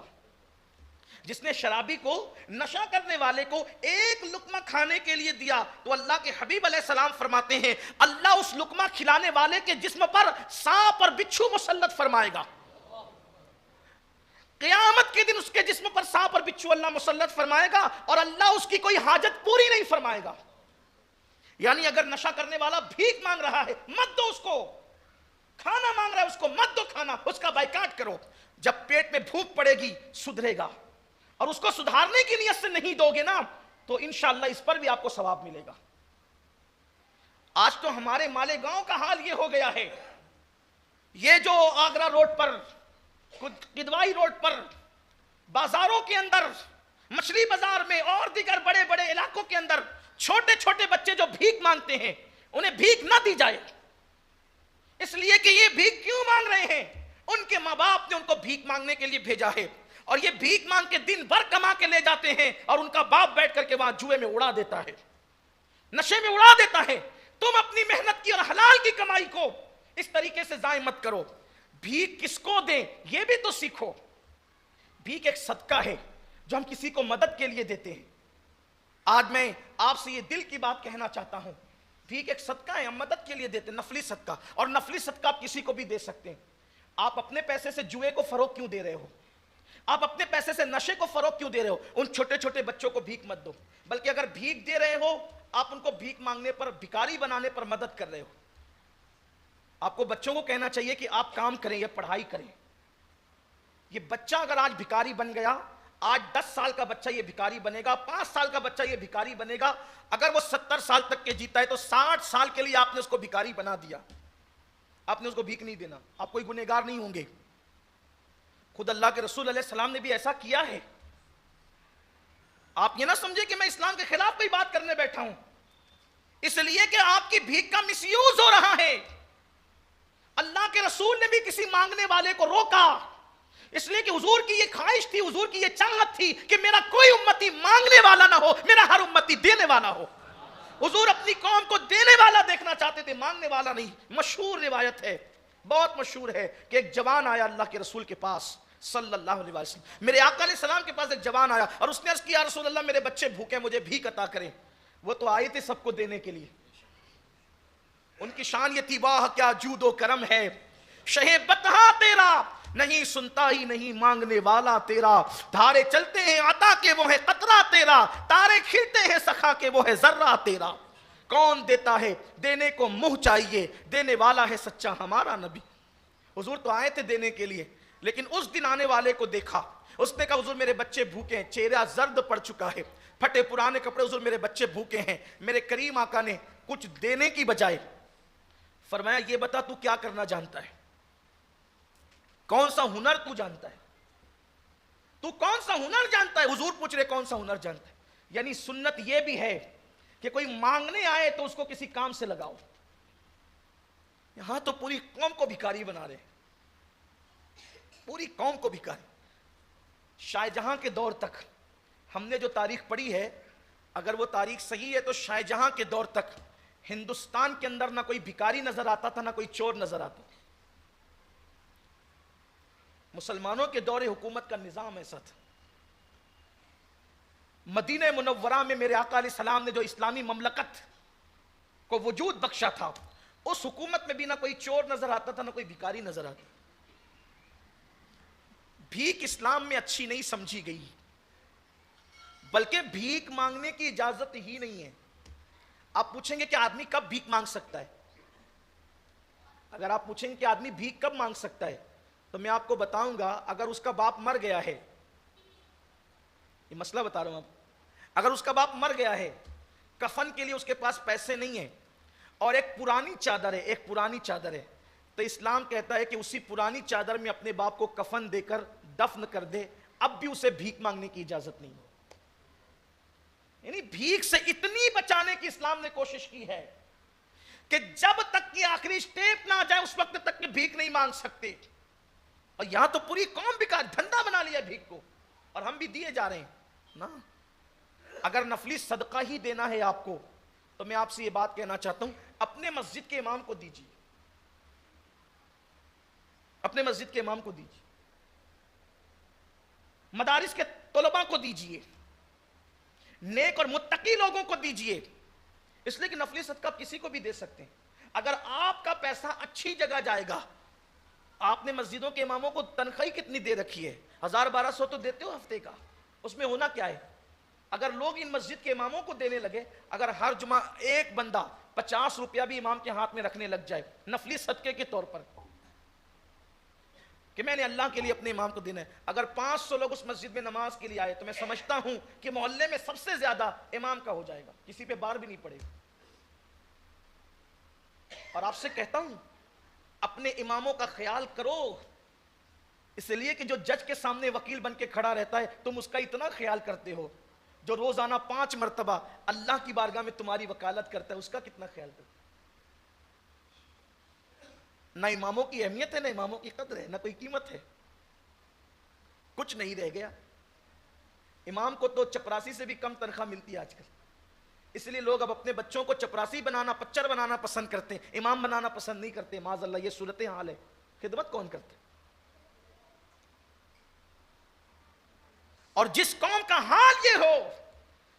جس نے شرابی کو, نشہ کرنے والے کو ایک لقمہ کھانے کے لیے دیا, تو اللہ کے حبیب علیہ السلام فرماتے ہیں اللہ اس لقمہ کھلانے والے کے جسم پر سانپ اور بچھو مسلط فرمائے گا. قیامت کے دن اس کے جسم پر سانپ اور بچھو اللہ مسلط فرمائے گا اور اللہ اس کی کوئی حاجت پوری نہیں فرمائے گا. یعنی اگر نشہ کرنے والا بھیک مانگ رہا ہے مت دو اس کو, کھانا مانگ رہا ہے اس کو مت دو کھانا, اس کا بائیکاٹ کرو. جب پیٹ میں بھوک پڑے گی سدھرے گا, اور اس کو سدھارنے کی نیت سے نہیں دو گے نا تو انشاءاللہ اس پر بھی آپ کو ثواب ملے گا. آج تو ہمارے مالیگاؤں کا حال یہ ہو گیا ہے, یہ جو آگرہ روڈ پر, کدوائی روڈ پر, بازاروں کے اندر, مچھلی بازار میں اور دیگر بڑے بڑے علاقوں کے اندر چھوٹے چھوٹے بچے جو بھیک مانگتے ہیں انہیں بھیک نہ دی جائے, اس لیے کہ یہ بھیک کیوں مانگ رہے ہیں؟ ان کے ماں باپ نے ان کو بھیک مانگنے کے لیے بھیجا ہے, اور یہ بھیک مانگ کے دن بھر کما کے لے جاتے ہیں اور ان کا باپ بیٹھ کر کے وہاں جوئے میں اڑا دیتا ہے, نشے میں اڑا دیتا ہے. تم اپنی محنت کی اور حلال کی کمائی کو اس طریقے سے ضائع مت کرو. بھیک کس کو دیں یہ بھی تو سیکھو. بھیک ایک صدقہ ہے جو ہم کسی کو مدد کے لیے دیتے ہیں. آج میں آپ سے یہ دل کی بات کہنا چاہتا ہوں, بھیک ایک صدقہ ہے, ہم مدد کے لیے دیتے ہیں, نفلی صدقہ. اور نفلی صدقہ آپ کسی کو بھی دے سکتے ہیں. آپ اپنے پیسے سے جوئے کو فروغ کیوں دے رہے ہو؟ آپ اپنے پیسے سے نشے کو فروغ کیوں دے رہے ہو؟ ان چھوٹے چھوٹے بچوں کو بھیک مت دو, بلکہ اگر بھیک دے رہے ہو آپ ان کو بھیک مانگنے پر, بھکاری بنانے پر مدد کر رہے ہو. آپ کو بچوں کو کہنا چاہیے کہ آپ کام کریں یا پڑھائی کریں. یہ بچہ اگر آج بھکاری بن گیا, آج 10 سال کا بچہ یہ بھکاری بنے گا, 5 سال کا بچہ یہ بھکاری بنے گا, اگر وہ 70 سال تک کے جیتا ہے تو 60 سال کے لیے آپ نے اس کو بھکاری بنا دیا. آپ نے اس کو بھیک نہیں دینا, آپ کوئی گنہگار نہیں ہوں گے. خود اللہ کے رسول علیہ السلام نے بھی ایسا کیا ہے. آپ یہ نہ سمجھے کہ میں اسلام کے خلاف کوئی بات کرنے بیٹھا ہوں, اس لیے کہ آپ کی بھیک کا مس یوز ہو رہا ہے. اللہ کے رسول نے بھی کسی مانگنے والے کو روکا, اس لیے کہ حضور کی یہ خواہش تھی, حضور کی یہ چاہت تھی کہ میرا کوئی امتی مانگنے والا نہ ہو, میرا ہر امتی دینے والا ہو. حضور اپنی قوم کو دینے والا دیکھنا چاہتے تھے, مانگنے والا نہیں. مشہور روایت ہے, بہت مشہور ہے, کہ ایک جوان آیا اللہ کے رسول کے پاس صلی اللہ علیہ وسلم. میرے آقا علیہ السلام کے پاس ایک جوان آیا اور اس نے عرض کیا, رسول اللہ میرے بچے بھوکے, مجھے بھیک عطا کریں. وہ تو آئے تھے سب کو دینے کے لیے. ان کی شان یہ تھی, واہ کیا جود و کرم ہے, شہ بتہا تیرا, نہیں سنتا ہی نہیں مانگنے والا تیرا. دھارے چلتے ہیں عطا کے وہ ہے قطرہ تیرا, تارے کھلتے ہیں سخا کے وہ ہے ذرہ تیرا. کون دیتا ہے دینے کو منہ چاہیے, دینے والا ہے سچا ہمارا نبی. حضور تو آئے تھے دینے کے لیے, لیکن اس دن آنے والے کو دیکھا, اس نے کہا حضور میرے بچے بھوکے ہیں, چہرہ زرد پڑ چکا ہے, پھٹے پرانے کپڑے, حضور میرے بچے بھوکے ہیں. میرے کریم آقا نے کچھ دینے کی بجائے فرمایا, یہ بتا تو کیا کرنا جانتا ہے, کون سا ہنر تو جانتا ہے, تو کون سا ہنر جانتا ہے. حضور پوچھ رہے کون سا ہنر جانتا ہے. یعنی سنت یہ بھی ہے کہ کوئی مانگنے آئے تو اس کو کسی کام سے لگاؤ. یہاں تو پوری قوم کو بھکاری بنا رہے, پوری قوم کو بھکاری. شاہ جہاں کے دور تک ہم نے جو تاریخ پڑھی ہے, اگر وہ تاریخ صحیح ہے تو شاہ جہاں کے دور تک ہندوستان کے اندر نہ کوئی بھکاری نظر آتا تھا, نہ کوئی چور نظر آتا تھا. مسلمانوں کے دور حکومت کا نظام ایسا تھا. مدینہ منورہ میں میرے آقا علیہ السلام نے جو اسلامی مملکت کو وجود بخشا تھا, اس حکومت میں بھی نہ کوئی چور نظر آتا تھا, نہ کوئی بھکاری نظر آتا. بھیک اسلام میں اچھی نہیں سمجھی گئی, بلکہ بھیک مانگنے کی اجازت ہی نہیں ہے. آپ پوچھیں گے کہ آدمی کب بھیک مانگ سکتا ہے, اگر آپ پوچھیں گے کہ آدمی بھیک کب مانگ سکتا ہے, تو میں آپ کو بتاؤں گا, اگر اس کا باپ مر گیا ہے, یہ مسئلہ بتا رہا ہوں آپ, اگر اس کا باپ مر گیا ہے, کفن کے لیے اس کے پاس پیسے نہیں ہیں, اور ایک پرانی چادر ہے, تو اسلام کہتا ہے کہ اسی پرانی چادر میں اپنے باپ کو کفن دے کر دفن کر دے, اب بھی اسے بھیک مانگنے کی اجازت نہیں. یعنی بھیک سے اتنی بچانے کی اسلام نے کوشش کی ہے کہ جب تک کہ آخری سٹیپ نہ آ جائے اس وقت تک کہ بھیک نہیں مانگ سکتے. اور یہاں تو پوری قوم بھی دھندا بنا لیا بھیک کو, اور ہم بھی دیے جا رہے ہیں نا. اگر نفلی صدقہ ہی دینا ہے آپ کو, تو میں آپ سے یہ بات کہنا چاہتا ہوں, اپنے مسجد کے امام کو دیجیے, اپنے مسجد کے امام کو دیجیے, مدارس کے طلباء کو دیجیے, نیک اور متقی لوگوں کو دیجیے. اس لیے کہ نفلی صدقہ آپ کسی کو بھی دے سکتے ہیں. اگر آپ کا پیسہ اچھی جگہ جائے گا, آپ نے مسجدوں کے اماموں کو تنخواہ کتنی دے رکھی ہے, 1000-1200 تو دیتے ہو ہفتے کا, اس میں ہونا کیا ہے. اگر لوگ ان مسجد کے اماموں کو دینے لگے, اگر ہر جمعہ ایک بندہ 50 روپیہ بھی امام کے ہاتھ میں رکھنے لگ جائے نفلی صدقے کے طور پر, کہ میں نے اللہ کے لیے اپنے امام کو دینا ہے, اگر 500 لوگ اس مسجد میں نماز کے لیے آئے, تو میں سمجھتا ہوں کہ محلے میں سب سے زیادہ امام کا ہو جائے گا, کسی پہ بار بھی نہیں پڑے گا. اور آپ سے کہتا ہوں, اپنے اماموں کا خیال کرو, اس لیے کہ جو جج کے سامنے وکیل بن کے کھڑا رہتا ہے, تم اس کا اتنا خیال کرتے ہو. جو روزانہ 5 مرتبہ اللہ کی بارگاہ میں تمہاری وکالت کرتا ہے, اس کا کتنا خیال کرتے. نہ اماموں کی اہمیت ہے, نہ اماموں کی قدر ہے, نہ کوئی قیمت ہے, کچھ نہیں رہ گیا. امام کو تو چپراسی سے بھی کم تنخواہ ملتی ہے آج کل, اس لیے لوگ اب اپنے بچوں کو چپراسی بنانا, پچر بنانا پسند کرتے ہیں, امام بنانا پسند نہیں کرتے. معاذ اللہ, یہ صورتحال ہے. خدمت کون کرتے؟ اور جس قوم کا حال یہ ہو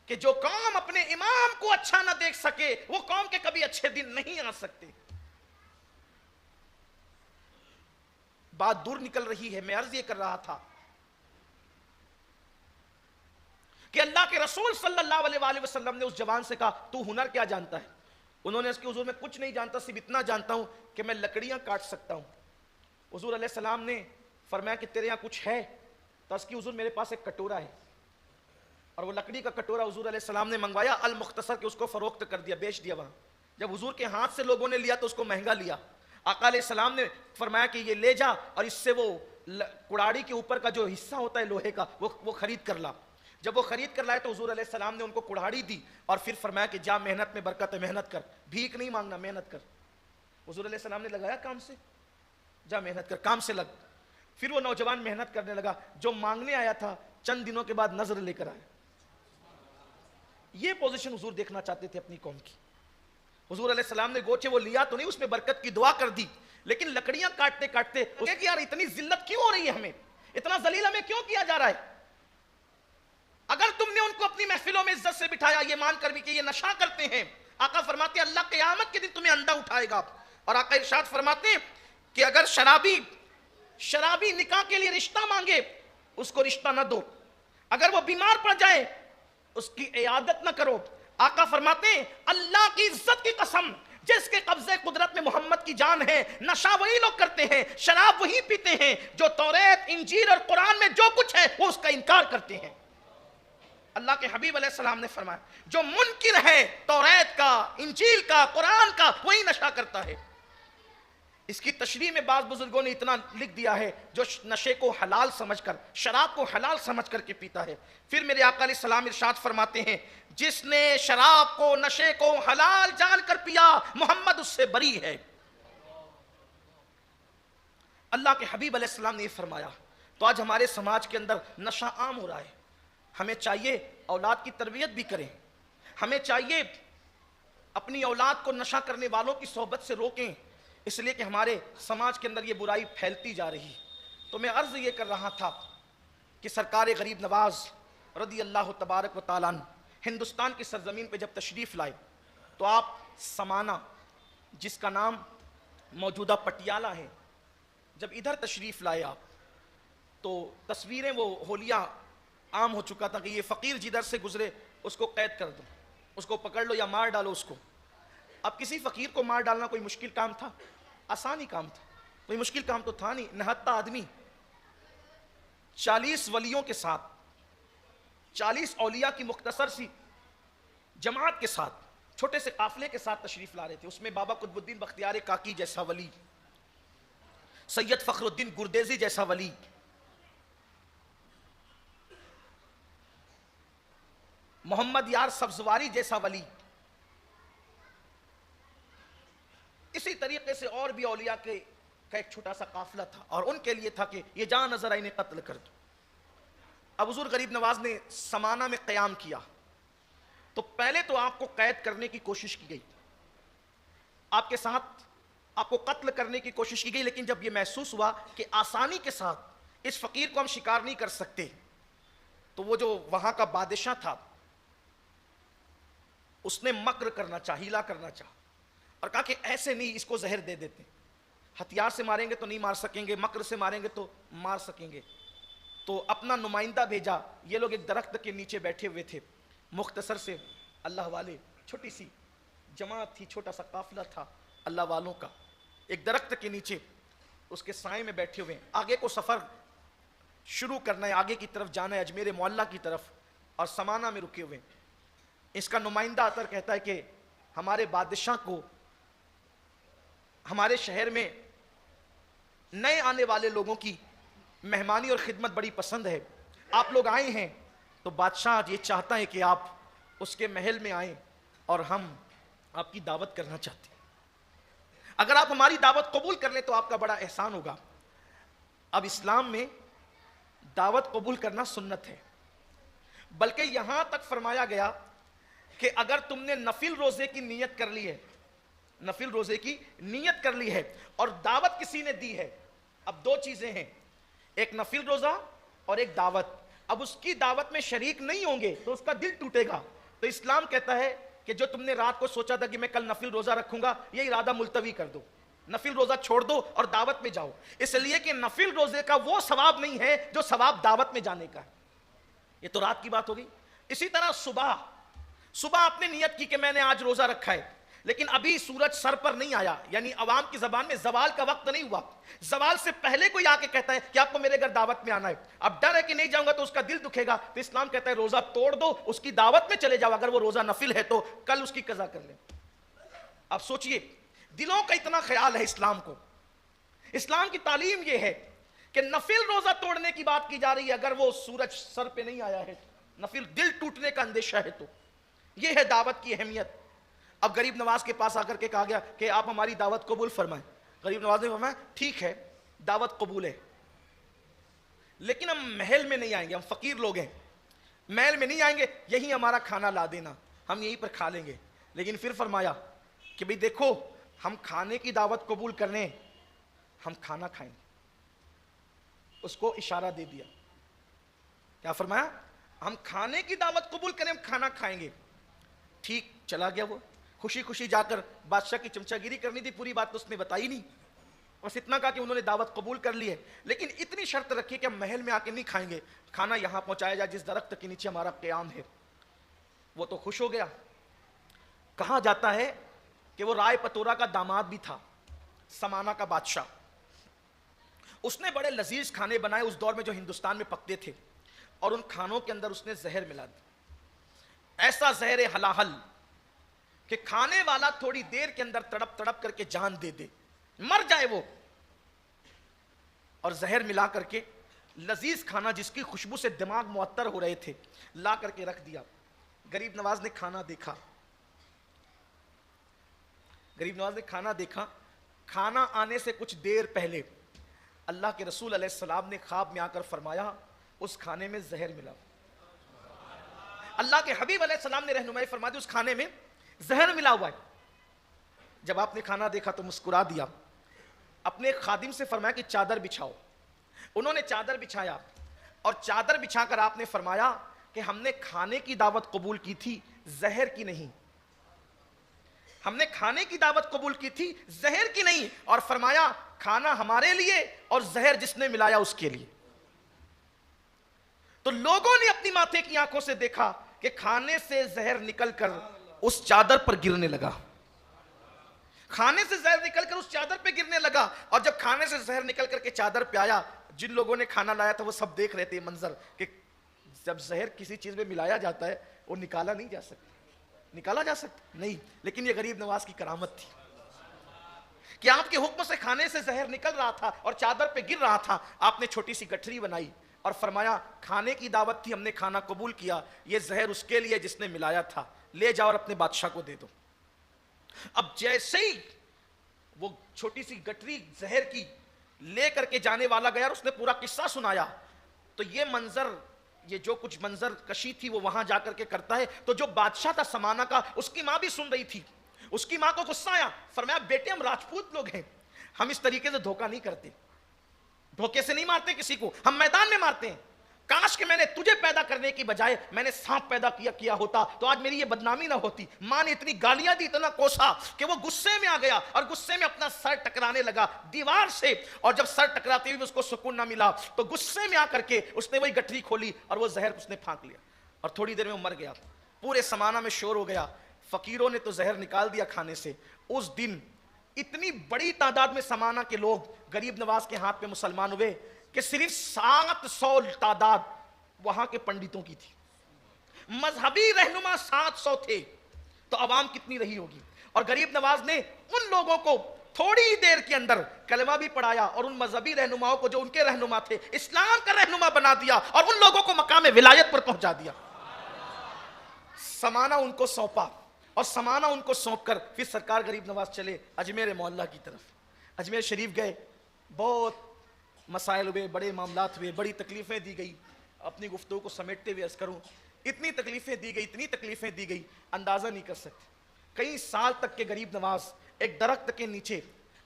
کہ جو قوم اپنے امام کو اچھا نہ دیکھ سکے وہ قوم کے کبھی اچھے دن نہیں آ سکتے. بات دور نکل رہی ہے. میں عرض یہ کر رہا تھا کہ اللہ کے رسول صلی اللہ علیہ وآلہ وسلم نے اس جوان سے کہا تو ہنر کیا جانتا ہے؟ انہوں نے اس کے حضور میں کچھ نہیں جانتا، صرف اتنا جانتا ہوں کہ میں لکڑیاں کاٹ سکتا ہوں. حضور علیہ السلام نے فرمایا کہ تیرے یہاں کچھ ہے؟ تو اس کی حضور میرے پاس ایک کٹورا ہے. اور وہ لکڑی کا کٹورا حضور علیہ السلام نے منگوایا المختصر کہ اس کو فروخت کر دیا، بیچ دیا وہاں. جب حضور کے ہاتھ سے لوگوں نے لیا تو اس کو مہنگا لیا. آقا علیہ السلام نے فرمایا کہ یہ لے جا اور اس سے وہ کڑاڑی کے اوپر کا جو حصہ ہوتا ہے لوہے کا وہ خرید کر لا. جب وہ خرید کر لائے تو حضور علیہ السلام نے ان کو کڑاڑی دی اور پھر فرمایا کہ جا محنت میں برکت ہے، محنت کر، بھیک نہیں مانگنا، محنت کر. حضور علیہ السلام نے لگایا کام سے، جا محنت کر، کام سے لگ. پھر وہ نوجوان محنت کرنے لگا. جو مانگنے آیا تھا چند دنوں کے بعد نظر لے کر آیا. یہ پوزیشن حضور دیکھنا چاہتے تھے اپنی قوم کی. حضور علیہ السلام نے گوچے وہ لیا تو نہیں، اس میں برکت کی دعا کر دی، لیکن لکڑیاں کاٹتے کاٹتے کہ یار اتنی ذلت کیوں ہو رہی ہے، ہمیں اتنا ذلیل ہمیں کیوں کیا جا رہا ہے؟ اگر تم نے ان کو اپنی محفلوں میں عزت سے بٹھایا یہ مان کر بھی کہ یہ نشہ کرتے ہیں، آقا فرماتے ہیں اللہ قیامت کے دن تمہیں اندھا اٹھائے گا. اور آقا ارشاد فرماتے ہیں کہ اگر شرابی نکاح کے لیے رشتہ مانگے اس کو رشتہ نہ دو، اگر وہ بیمار پڑ جائے اس کی عیادت نہ کرو. آقا فرماتے ہیں اللہ کی عزت کی قسم جس کے قبضے قدرت میں محمد کی جان ہے، نشہ وہی لوگ کرتے ہیں، شراب وہی پیتے ہیں جو توریت، انجیل اور قرآن میں جو کچھ ہے وہ اس کا انکار کرتے ہیں. اللہ کے حبیب علیہ السلام نے فرمایا جو منکر ہے توریت کا، انجیل کا، قرآن کا، وہی نشہ کرتا ہے. اس کی تشریح میں بعض بزرگوں نے اتنا لکھ دیا ہے جو نشے کو حلال سمجھ کر، شراب کو حلال سمجھ کر کے پیتا ہے. پھر میرے آقا علیہ السلام ارشاد فرماتے ہیں جس نے شراب کو، نشے کو حلال جان کر پیا محمد اس سے بری ہے. اللہ کے حبیب علیہ السلام نے یہ فرمایا. تو آج ہمارے سماج کے اندر نشہ عام ہو رہا ہے. ہمیں چاہیے اولاد کی تربیت بھی کریں، ہمیں چاہیے اپنی اولاد کو نشہ کرنے والوں کی صحبت سے روکیں، اس لیے کہ ہمارے سماج کے اندر یہ برائی پھیلتی جا رہی. تو میں عرض یہ کر رہا تھا کہ سرکار غریب نواز رضی اللہ تبارک و تعالیٰ عنہ ہندوستان کی سرزمین پہ جب تشریف لائے تو آپ سمانہ جس کا نام موجودہ پٹیالہ ہے، جب ادھر تشریف لائے آپ تو تصویریں وہ ہولیاں عام ہو چکا تھا کہ یہ فقیر جدھر سے گزرے اس کو قید کر دو، اس کو پکڑ لو یا مار ڈالو اس کو. اب کسی فقیر کو مار ڈالنا کوئی مشکل کام تھا؟ آسانی کام تھا، کوئی مشکل کام تو تھا نہیں. نہتا آدمی 40 ولیوں کے ساتھ، 40 اولیاء کی مختصر سی جماعت کے ساتھ، چھوٹے سے قافلے کے ساتھ تشریف لا رہے تھے. اس میں بابا قطب الدین بختیار کاکی جیسا ولی، سید فخر الدین گردیزی جیسا ولی، محمد یار سبزواری جیسا ولی، اسی طریقے سے اور بھی اولیاء کا ایک چھوٹا سا قافلہ تھا اور ان کے لیے تھا کہ یہ جہاں نظر آئے انہیں قتل کر دو. اب حضور غریب نواز نے سمانہ میں قیام کیا تو پہلے تو آپ کو قید کرنے کی کوشش کی گئی، آپ کے ساتھ آپ کو قتل کرنے کی کوشش کی گئی، لیکن جب یہ محسوس ہوا کہ آسانی کے ساتھ اس فقیر کو ہم شکار نہیں کر سکتے تو وہ جو وہاں کا بادشاہ تھا اس نے مکر کرنا چاہا، ہیلا کرنا چاہا اور کہا کہ ایسے نہیں، اس کو زہر دے دیتے، ہتھیار سے ماریں گے تو نہیں مار سکیں گے، مکر سے ماریں گے تو مار سکیں گے. تو اپنا نمائندہ بھیجا. یہ لوگ ایک درخت کے نیچے بیٹھے ہوئے تھے، مختصر سے اللہ والے، چھوٹی سی جماعت تھی، چھوٹا سا قافلہ تھا اللہ والوں کا، ایک درخت کے نیچے اس کے سائے میں بیٹھے ہوئے. آگے کو سفر شروع کرنا ہے، آگے کی طرف جانا ہے اجمیر معلیٰ کی طرف، اور سمانہ میں رکے ہوئے. اس کا نمائندہ آ کر کہتا ہے کہ ہمارے بادشاہ کو ہمارے شہر میں نئے آنے والے لوگوں کی مہمانی اور خدمت بڑی پسند ہے، آپ لوگ آئے ہیں تو بادشاہ یہ چاہتا ہے کہ آپ اس کے محل میں آئیں اور ہم آپ کی دعوت کرنا چاہتے ہیں. اگر آپ ہماری دعوت قبول کر لیں تو آپ کا بڑا احسان ہوگا. اب اسلام میں دعوت قبول کرنا سنت ہے، بلکہ یہاں تک فرمایا گیا کہ اگر تم نے نفل روزے کی نیت کر لی ہے، نفل روزے کی نیت کر لی ہے اور دعوت کسی نے دی ہے، اب دو چیزیں ہیں، ایک نفل روزہ اور ایک دعوت. اب اس کی دعوت میں شریک نہیں ہوں گے تو اس کا دل ٹوٹے گا. تو اسلام کہتا ہے کہ جو تم نے رات کو سوچا تھا کہ میں کل نفل روزہ رکھوں گا, یہ ارادہ ملتوی کر دو, نفل روزہ چھوڑ دو اور دعوت میں جاؤ, اس لیے کہ نفل روزے کا وہ ثواب نہیں ہے جو ثواب دعوت میں جانے کا ہے. یہ تو رات کی بات ہو گئی. اسی طرح صبح آپ نے نیت کی کہ میں نے آج روزہ رکھا ہے, لیکن ابھی سورج سر پر نہیں آیا, یعنی عوام کی زبان میں زوال کا وقت نہیں ہوا, زوال سے پہلے کوئی آ کے کہتا ہے کہ آپ کو میرے گھر دعوت میں آنا ہے, اب ڈر ہے کہ نہیں جاؤں گا تو اس کا دل دکھے گا, تو اسلام کہتا ہے روزہ توڑ دو, اس کی دعوت میں چلے جاؤ, اگر وہ روزہ نفل ہے تو کل اس کی قضا کر لیں. اب سوچئے دلوں کا اتنا خیال ہے اسلام کو. اسلام کی تعلیم یہ ہے کہ نفل روزہ توڑنے کی بات کی جا رہی ہے اگر وہ سورج سر پہ نہیں آیا ہے, نفل دل ٹوٹنے کا اندیشہ ہے تو. یہ ہے دعوت کی اہمیت. اب غریب نواز کے پاس آ کر کے کہا گیا کہ آپ ہماری دعوت قبول فرمائیں. غریب نواز نے فرمایا ٹھیک ہے دعوت قبول ہے, لیکن ہم محل میں نہیں آئیں گے, ہم فقیر لوگ ہیں, محل میں نہیں آئیں گے, یہی ہمارا کھانا لا دینا, ہم یہیں پر کھا لیں گے. لیکن پھر فرمایا کہ بھئی دیکھو ہم کھانے کی دعوت قبول کرنے, ہم کھانا کھائیں گے. اس کو اشارہ دے دیا. کیا فرمایا؟ ہم کھانے کی دعوت قبول کریں, ہم کھانا کھائیں گے. ٹھیک, چلا گیا وہ خوشی خوشی جا کر بادشاہ کی چمچا گیری کرنی تھی, پوری بات تو اس نے بتائی نہیں, بس اتنا کہا کہ انہوں نے دعوت قبول کر لی ہے, لیکن اتنی شرط رکھی کہ ہم محل میں آ کے نہیں کھائیں گے, کھانا یہاں پہنچایا جائے جس درخت کے نیچے ہمارا قیام ہے. وہ تو خوش ہو گیا. کہا جاتا ہے کہ وہ رائے پتورا کا داماد بھی تھا, سمانا کا بادشاہ. اس نے بڑے لذیذ کھانے بنائے اس دور میں جو ہندوستان میں پکتے تھے, اور ان کھانوں کے اندر اس نے زہر ملا دی, ایسا زہر ہلاہل کہ کھانے والا تھوڑی دیر کے اندر تڑپ تڑپ کر کے جان دے دے, مر جائے وہ. اور زہر ملا کر کے لذیذ کھانا جس کی خوشبو سے دماغ معطر ہو رہے تھے لا کر کے رکھ دیا. غریب نواز نے کھانا دیکھا, کھانا آنے سے کچھ دیر پہلے اللہ کے رسول علیہ السلام نے خواب میں آ کر فرمایا اس کھانے میں زہر ملا. اللہ کے حبیب علیہ السلام نے رہنمائی فرما دی اس کھانے میں زہر ملا ہوا ہے. جب آپ نے کھانا دیکھا تو مسکرا دیا, اپنے خادم سے فرمایا کہ چادر بچھاؤ. انہوں نے چادر بچھایا, اور چادر بچھا کر آپ نے فرمایا کہ ہم نے کھانے کی دعوت قبول کی تھی, زہر کی نہیں. ہم نے کھانے کی دعوت قبول کی تھی, زہر کی نہیں. اور فرمایا کھانا ہمارے لیے اور زہر جس نے ملایا اس کے لیے. تو لوگوں نے اپنی ماتھے کی آنکھوں سے دیکھا کہ کھانے سے زہر نکل کر اس چادر پر گرنے لگا, کھانے سے زہر نکل کر اس چادر پہ گرنے لگا. اور جب کھانے سے زہر نکل کر کے چادر پہ آیا, جن لوگوں نے کھانا لایا تھا وہ سب دیکھ رہے تھے منظر کہ جب زہر کسی چیز میں ملایا جاتا ہے وہ نکالا نہیں جا سکتا, نکالا جا سکتا نہیں. لیکن یہ غریب نواز کی کرامت تھی کہ آپ کے حکم سے کھانے سے زہر نکل رہا تھا اور چادر پہ گر رہا تھا. آپ نے چھوٹی سی گٹھری بنائی اور فرمایا کھانے کی دعوت تھی, ہم نے کھانا قبول کیا, یہ زہر اس کے لیے جس نے ملایا تھا, لے جاؤ اور اپنے بادشاہ کو دے دو. اب جیسے ہی وہ چھوٹی سی گٹری زہر کی لے کر کے جانے والا گیا اور اس نے پورا قصہ سنایا, تو یہ منظر, یہ جو کچھ منظر کشی تھی وہ وہاں جا کر کے کرتا ہے. تو جو بادشاہ تھا سمانا کا, اس کی ماں بھی سن رہی تھی. اس کی ماں کو غصہ آیا, فرمایا بیٹے ہم راجپوت لوگ ہیں, ہم اس طریقے سے دھوکہ نہیں کرتے, دھوکے سے نہیں مارتے کسی کو, ہم میدان میں مارتے ہیں. کاش کہ میں نے تجھے پیدا کرنے کی بجائے میں نے سانپ پیدا کیا ہوتا تو آج میری یہ بدنامی نہ ہوتی. ماں نے اتنی گالیاں دی, اتنا کوسا کہ وہ غصے میں آ گیا اور غصے میں اپنا سر ٹکرانے لگا دیوار سے. اور جب سر ٹکراتے ہوئے اس کو سکون نہ ملا تو غصے میں آ کر کے اس نے وہی گٹھری کھولی اور وہ زہر اس نے پھانک لیا, اور تھوڑی دیر میں وہ مر گیا. پورے سمانا میں شور ہو گیا, فقیروں نے تو زہر نکال دیا کھانے سے. اس دن اتنی بڑی تعداد میں سمانا کے لوگ غریب نواز کے ہاتھ پہ مسلمان ہوئے کہ صرف 700 تعداد وہاں کے پنڈتوں کی تھی. مذہبی رہنما 700 تھے, تو عوام کتنی رہی ہوگی. اور غریب نواز نے ان لوگوں کو تھوڑی دیر کے اندر کلمہ بھی پڑھایا اور ان مذہبی رہنماؤں کو جو ان کے رہنما تھے اسلام کا رہنما بنا دیا اور ان لوگوں کو مقام ولایت پر پہنچا دیا. سمانا ان کو سونپا, اور سمانا ان کو سونپ کر پھر سرکار غریب نواز چلے اجمیر مولا کی طرف. اجمیر شریف گئے, بہت مسائل ہوئے, بڑے معاملات ہوئے, بڑی تکلیفیں دی گئی. اپنی گفتگو کو سمیٹتے ہوئے عرض کروں, اتنی تکلیفیں دی گئی, اتنی تکلیفیں دی گئی, اندازہ نہیں کر سکتے. کئی سال تک کے غریب نواز ایک درخت کے نیچے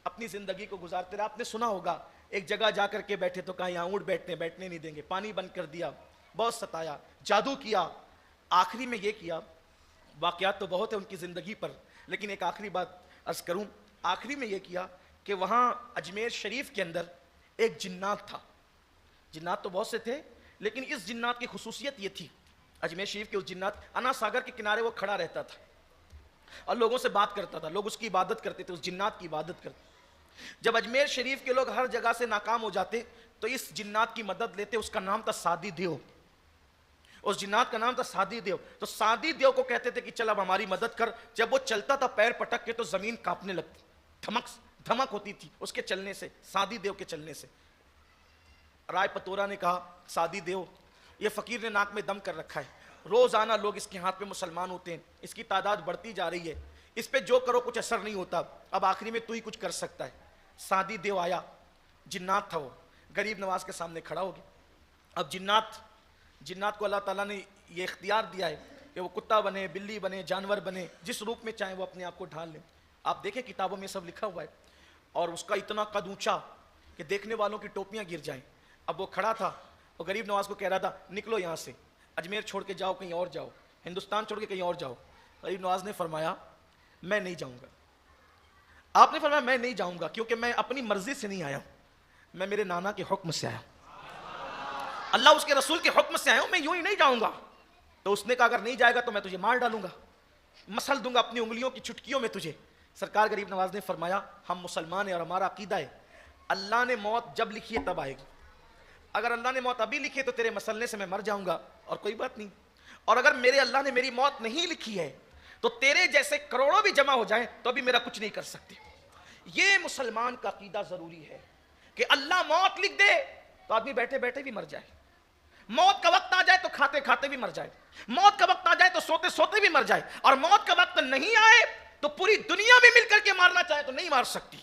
اپنی زندگی کو گزارتے رہے. آپ نے سنا ہوگا ایک جگہ جا کر کے بیٹھے تو کہا یہاں اونٹ بیٹھنے نہیں دیں گے, پانی بند کر دیا, بہت ستایا, جادو کیا, آخری میں یہ کیا. واقعات تو بہت ہیں ان کی زندگی پر, لیکن ایک آخری بات عرض کروں. آخری میں یہ کیا کہ وہاں اجمیر شریف کے اندر ایک جنات تھا. جنات تو بہت سے تھے, لیکن اس جنات کی خصوصیت یہ تھی, اجمیر شریف کے اس جنات, انا ساگر کے کنارے وہ کھڑا رہتا تھا اور لوگوں سے بات کرتا تھا. لوگ اس کی عبادت کرتے تھے, اس جنات کی عبادت کرتے. جب اجمیر شریف کے لوگ ہر جگہ سے ناکام ہو جاتے تو اس جنات کی مدد لیتے. اس کا نام تھا سادی دیو. اس جنات کا نام تھا سادی دیو. تو سادی دیو کو کہتے تھے کہ چل اب ہماری مدد کر. جب وہ چلتا تھا پیر پٹک کے تو زمین کانپنے لگتی, دھمک ہوتی تھی اس کے چلنے سے, سادی دیو کے چلنے سے. رائے پتورا نے کہا, سادی دیو یہ فقیر نے ناک میں دم کر رکھا ہے, روزانہ لوگ اس کے ہاتھ پہ مسلمان ہوتے ہیں, اس کی تعداد بڑھتی جا رہی ہے, اس پہ جو کرو کچھ اثر نہیں ہوتا, اب آخری میں تو ہی کچھ کر سکتا ہے. سادی دیو آیا, جنات تھا وہ, غریب نواز کے سامنے کھڑا ہو گیا. اب جنات کو اللہ تعالیٰ نے یہ اختیار دیا ہے کہ وہ کتا بنے, بلی بنے, جانور بنے, جس روپ میں چاہیں وہ اپنے آپ کو ڈھال لیں. آپ دیکھیں کتابوں میں سب لکھا ہوا ہے. اور اس کا اتنا قد اونچا کہ دیکھنے والوں کی ٹوپیاں گر جائیں. اب وہ کھڑا تھا, وہ غریب نواز کو کہہ رہا تھا نکلو یہاں سے, اجمیر چھوڑ کے جاؤ, کہیں اور جاؤ, ہندوستان چھوڑ کے کہیں اور جاؤ. غریب نواز نے فرمایا میں نہیں جاؤں گا. آپ نے فرمایا میں نہیں جاؤں گا کیونکہ میں اپنی مرضی سے نہیں آیا ہوں, میں میرے نانا کے حکم سے آیا ہوں, اللہ اس کے رسول کے حکم سے آیا ہوں, میں یوں ہی نہیں جاؤں گا. تو اس نے کہا اگر نہیں جائے گا تو میں تجھے مار ڈالوں گا, مسل دوں گا اپنی انگلیوں کی چٹکیوں میں تجھے. سرکار غریب نواز نے فرمایا ہم مسلمان ہیں اور ہمارا عقیدہ ہے اللہ نے موت جب لکھی ہے تب آئے گی. اگر اللہ نے موت ابھی لکھی ہے تو تیرے مسلنے سے میں مر جاؤں گا اور کوئی بات نہیں, اور اگر میرے اللہ نے میری موت نہیں لکھی ہے تو تیرے جیسے کروڑوں بھی جمع ہو جائیں تو ابھی میرا کچھ نہیں کر سکتے. یہ مسلمان کا عقیدہ ضروری ہے کہ اللہ موت لکھ دے تو آدمی بیٹھے بیٹھے بھی مر جائے, موت کا وقت آ جائے تو کھاتے کھاتے بھی مر جائے, موت کا وقت آ جائے تو سوتے سوتے بھی مر جائے, اور موت کا وقت نہیں آئے تو پوری دنیا میں مل کر کے مارنا چاہے تو نہیں مار سکتی.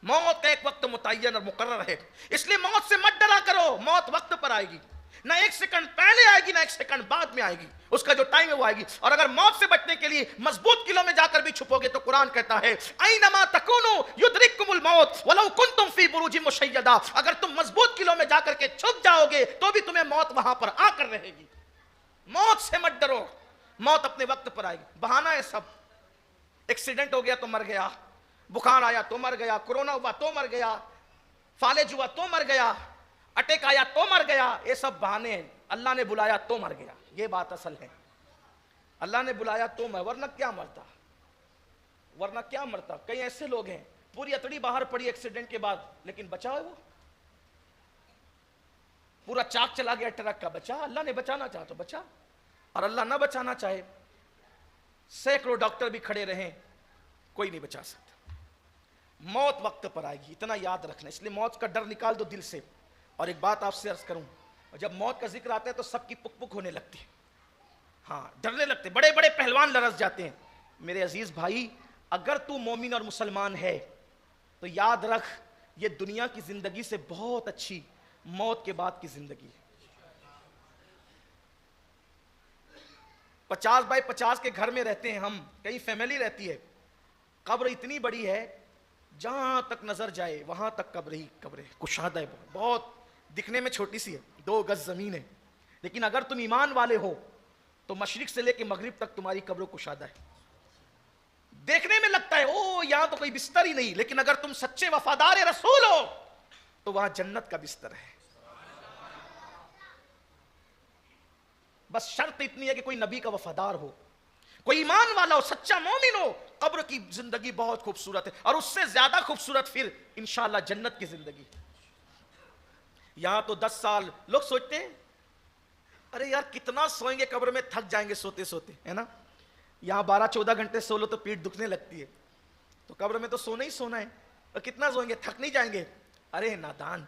موت کا ایک وقت متعین اور مقرر ہے, اس لیے موت سے مت ڈرا کرو. موت وقت پر آئے گی, نہ ایک سیکنڈ پہلے آئے گی نہ ایک سیکنڈ بعد میں آئے گی, اس کا جو ٹائم ہے وہ آئے گی. اور اگر موت سے بچنے کے لیے مضبوط قلعوں میں جا کر بھی چھپو گے تو قرآن کہتا ہے اینما تکونوا یدرککم الموت ولو کنتم فی بروج مشیدہ, اگر تم مضبوط قلعوں میں جا کر کے چھپ جاؤ گے تو بھی تمہیں موت وہاں پر آ کر رہے گی. موت سے مت ڈرو, موت اپنے وقت پر آئے گی. بہانہ ہے سب, ایکسیڈنٹ ہو گیا تو مر گیا, بخار آیا تو مر گیا, کورونا ہوا تو مر گیا, فالج ہوا تو مر گیا, اٹیک آیا تو مر گیا, یہ سب بہانے ہیں. اللہ نے بلایا تو مر گیا, یہ بات اصل ہے. اللہ نے بلایا تو مر, ورنہ کیا مرتا. کئی ایسے لوگ ہیں پوری اتڑی باہر پڑی ایکسیڈنٹ کے بعد لیکن بچا ہے, وہ پورا چاک چلا گیا ٹرک کا, بچا. اللہ نے بچانا چاہا تو بچا, اور اللہ نہ بچانا چاہے سینکڑوں ڈاکٹر بھی کھڑے رہیں کوئی نہیں بچا سکتا. موت وقت پر آئے گی, اتنا یاد رکھنا. اس لیے موت کا ڈر نکال دو دل سے. اور ایک بات آپ سے عرض کروں, جب موت کا ذکر آتا ہے تو سب کی پک پک ہونے لگتی ہے, ہاں ڈرنے لگتے, بڑے بڑے پہلوان لرز جاتے ہیں. میرے عزیز بھائی, اگر تو مومن اور مسلمان ہے تو یاد رکھ یہ دنیا کی زندگی سے بہت اچھی موت کے بعد کی زندگی ہے. 50x50 کے گھر میں رہتے ہیں ہم, کئی فیملی رہتی ہے, قبر اتنی بڑی ہے جہاں تک نظر جائے وہاں تک قبر ہی قبر ہے, کشادہ ہے, بہت دکھنے میں چھوٹی سی ہے, 2 گز زمین ہے, لیکن اگر تم ایمان والے ہو تو مشرق سے لے کے مغرب تک تمہاری قبر کشادہ ہے. دیکھنے میں لگتا ہے او یہاں تو کوئی بستر ہی نہیں, لیکن اگر تم سچے وفادار رسول ہو تو وہاں جنت کا بستر ہے. بس شرط اتنی ہے کہ کوئی نبی کا وفادار ہو, کوئی ایمان والا ہو, سچا مومن ہو. قبر کی زندگی بہت خوبصورت ہے, اور اس سے زیادہ خوبصورت پھر انشاءاللہ جنت کی زندگی. یہاں تو 10 سال لوگ سوچتے ہیں ارے یار کتنا سوئیں گے, قبر میں تھک جائیں گے سوتے سوتے, ہے نا. یہاں 12-14 گھنٹے سو لو تو پیٹ دکھنے لگتی ہے, تو قبر میں تو سونا ہی سونا ہے, اور کتنا سوئیں گے, تھک نہیں جائیں گے. ارے نادان,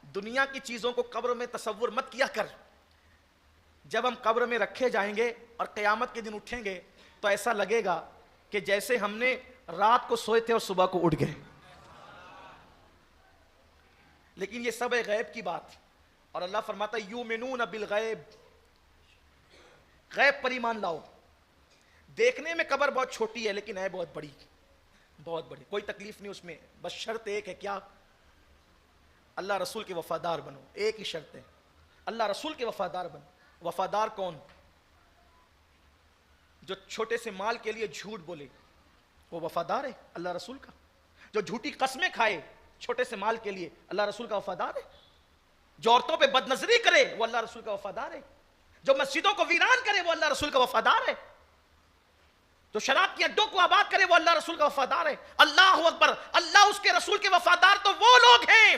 دنیا کی چیزوں کو قبر میں تصور مت کیا کر. جب ہم قبر میں رکھے جائیں گے اور قیامت کے دن اٹھیں گے تو ایسا لگے گا کہ جیسے ہم نے رات کو سوئے تھے اور صبح کو اٹھ گئے. لیکن یہ سب ہے غیب کی بات, اور اللہ فرماتا ہے یؤمنون بالغیب, غیب پر ایمان لاؤ. دیکھنے میں قبر بہت چھوٹی ہے لیکن ہے بہت بڑی, بہت بڑی, کوئی تکلیف نہیں اس میں. بس شرط ایک ہے, کیا؟ اللہ رسول کے وفادار بنو, ایک ہی شرط ہے. اللہ رسول کے وفادار بن. وفادار کون؟ جو چھوٹے سے مال کے لیے جھوٹ بولے وہ وفادار ہے اللہ رسول کا. جو جھوٹی قسمیں کھائے چھوٹے سے مال کے لیے اللہ رسول کا وفادار ہے. جو عورتوں پہ بد نظری کرے وہ اللہ رسول کا وفادار ہے. جو مسجدوں کو ویران کرے وہ اللہ رسول کا وفادار ہے. جو شراب کے اڈوں کو آباد کرے وہ اللہ رسول کا وفادار ہے. اللہ اکبر. اللہ اس کے رسول کے وفادار تو وہ لوگ ہیں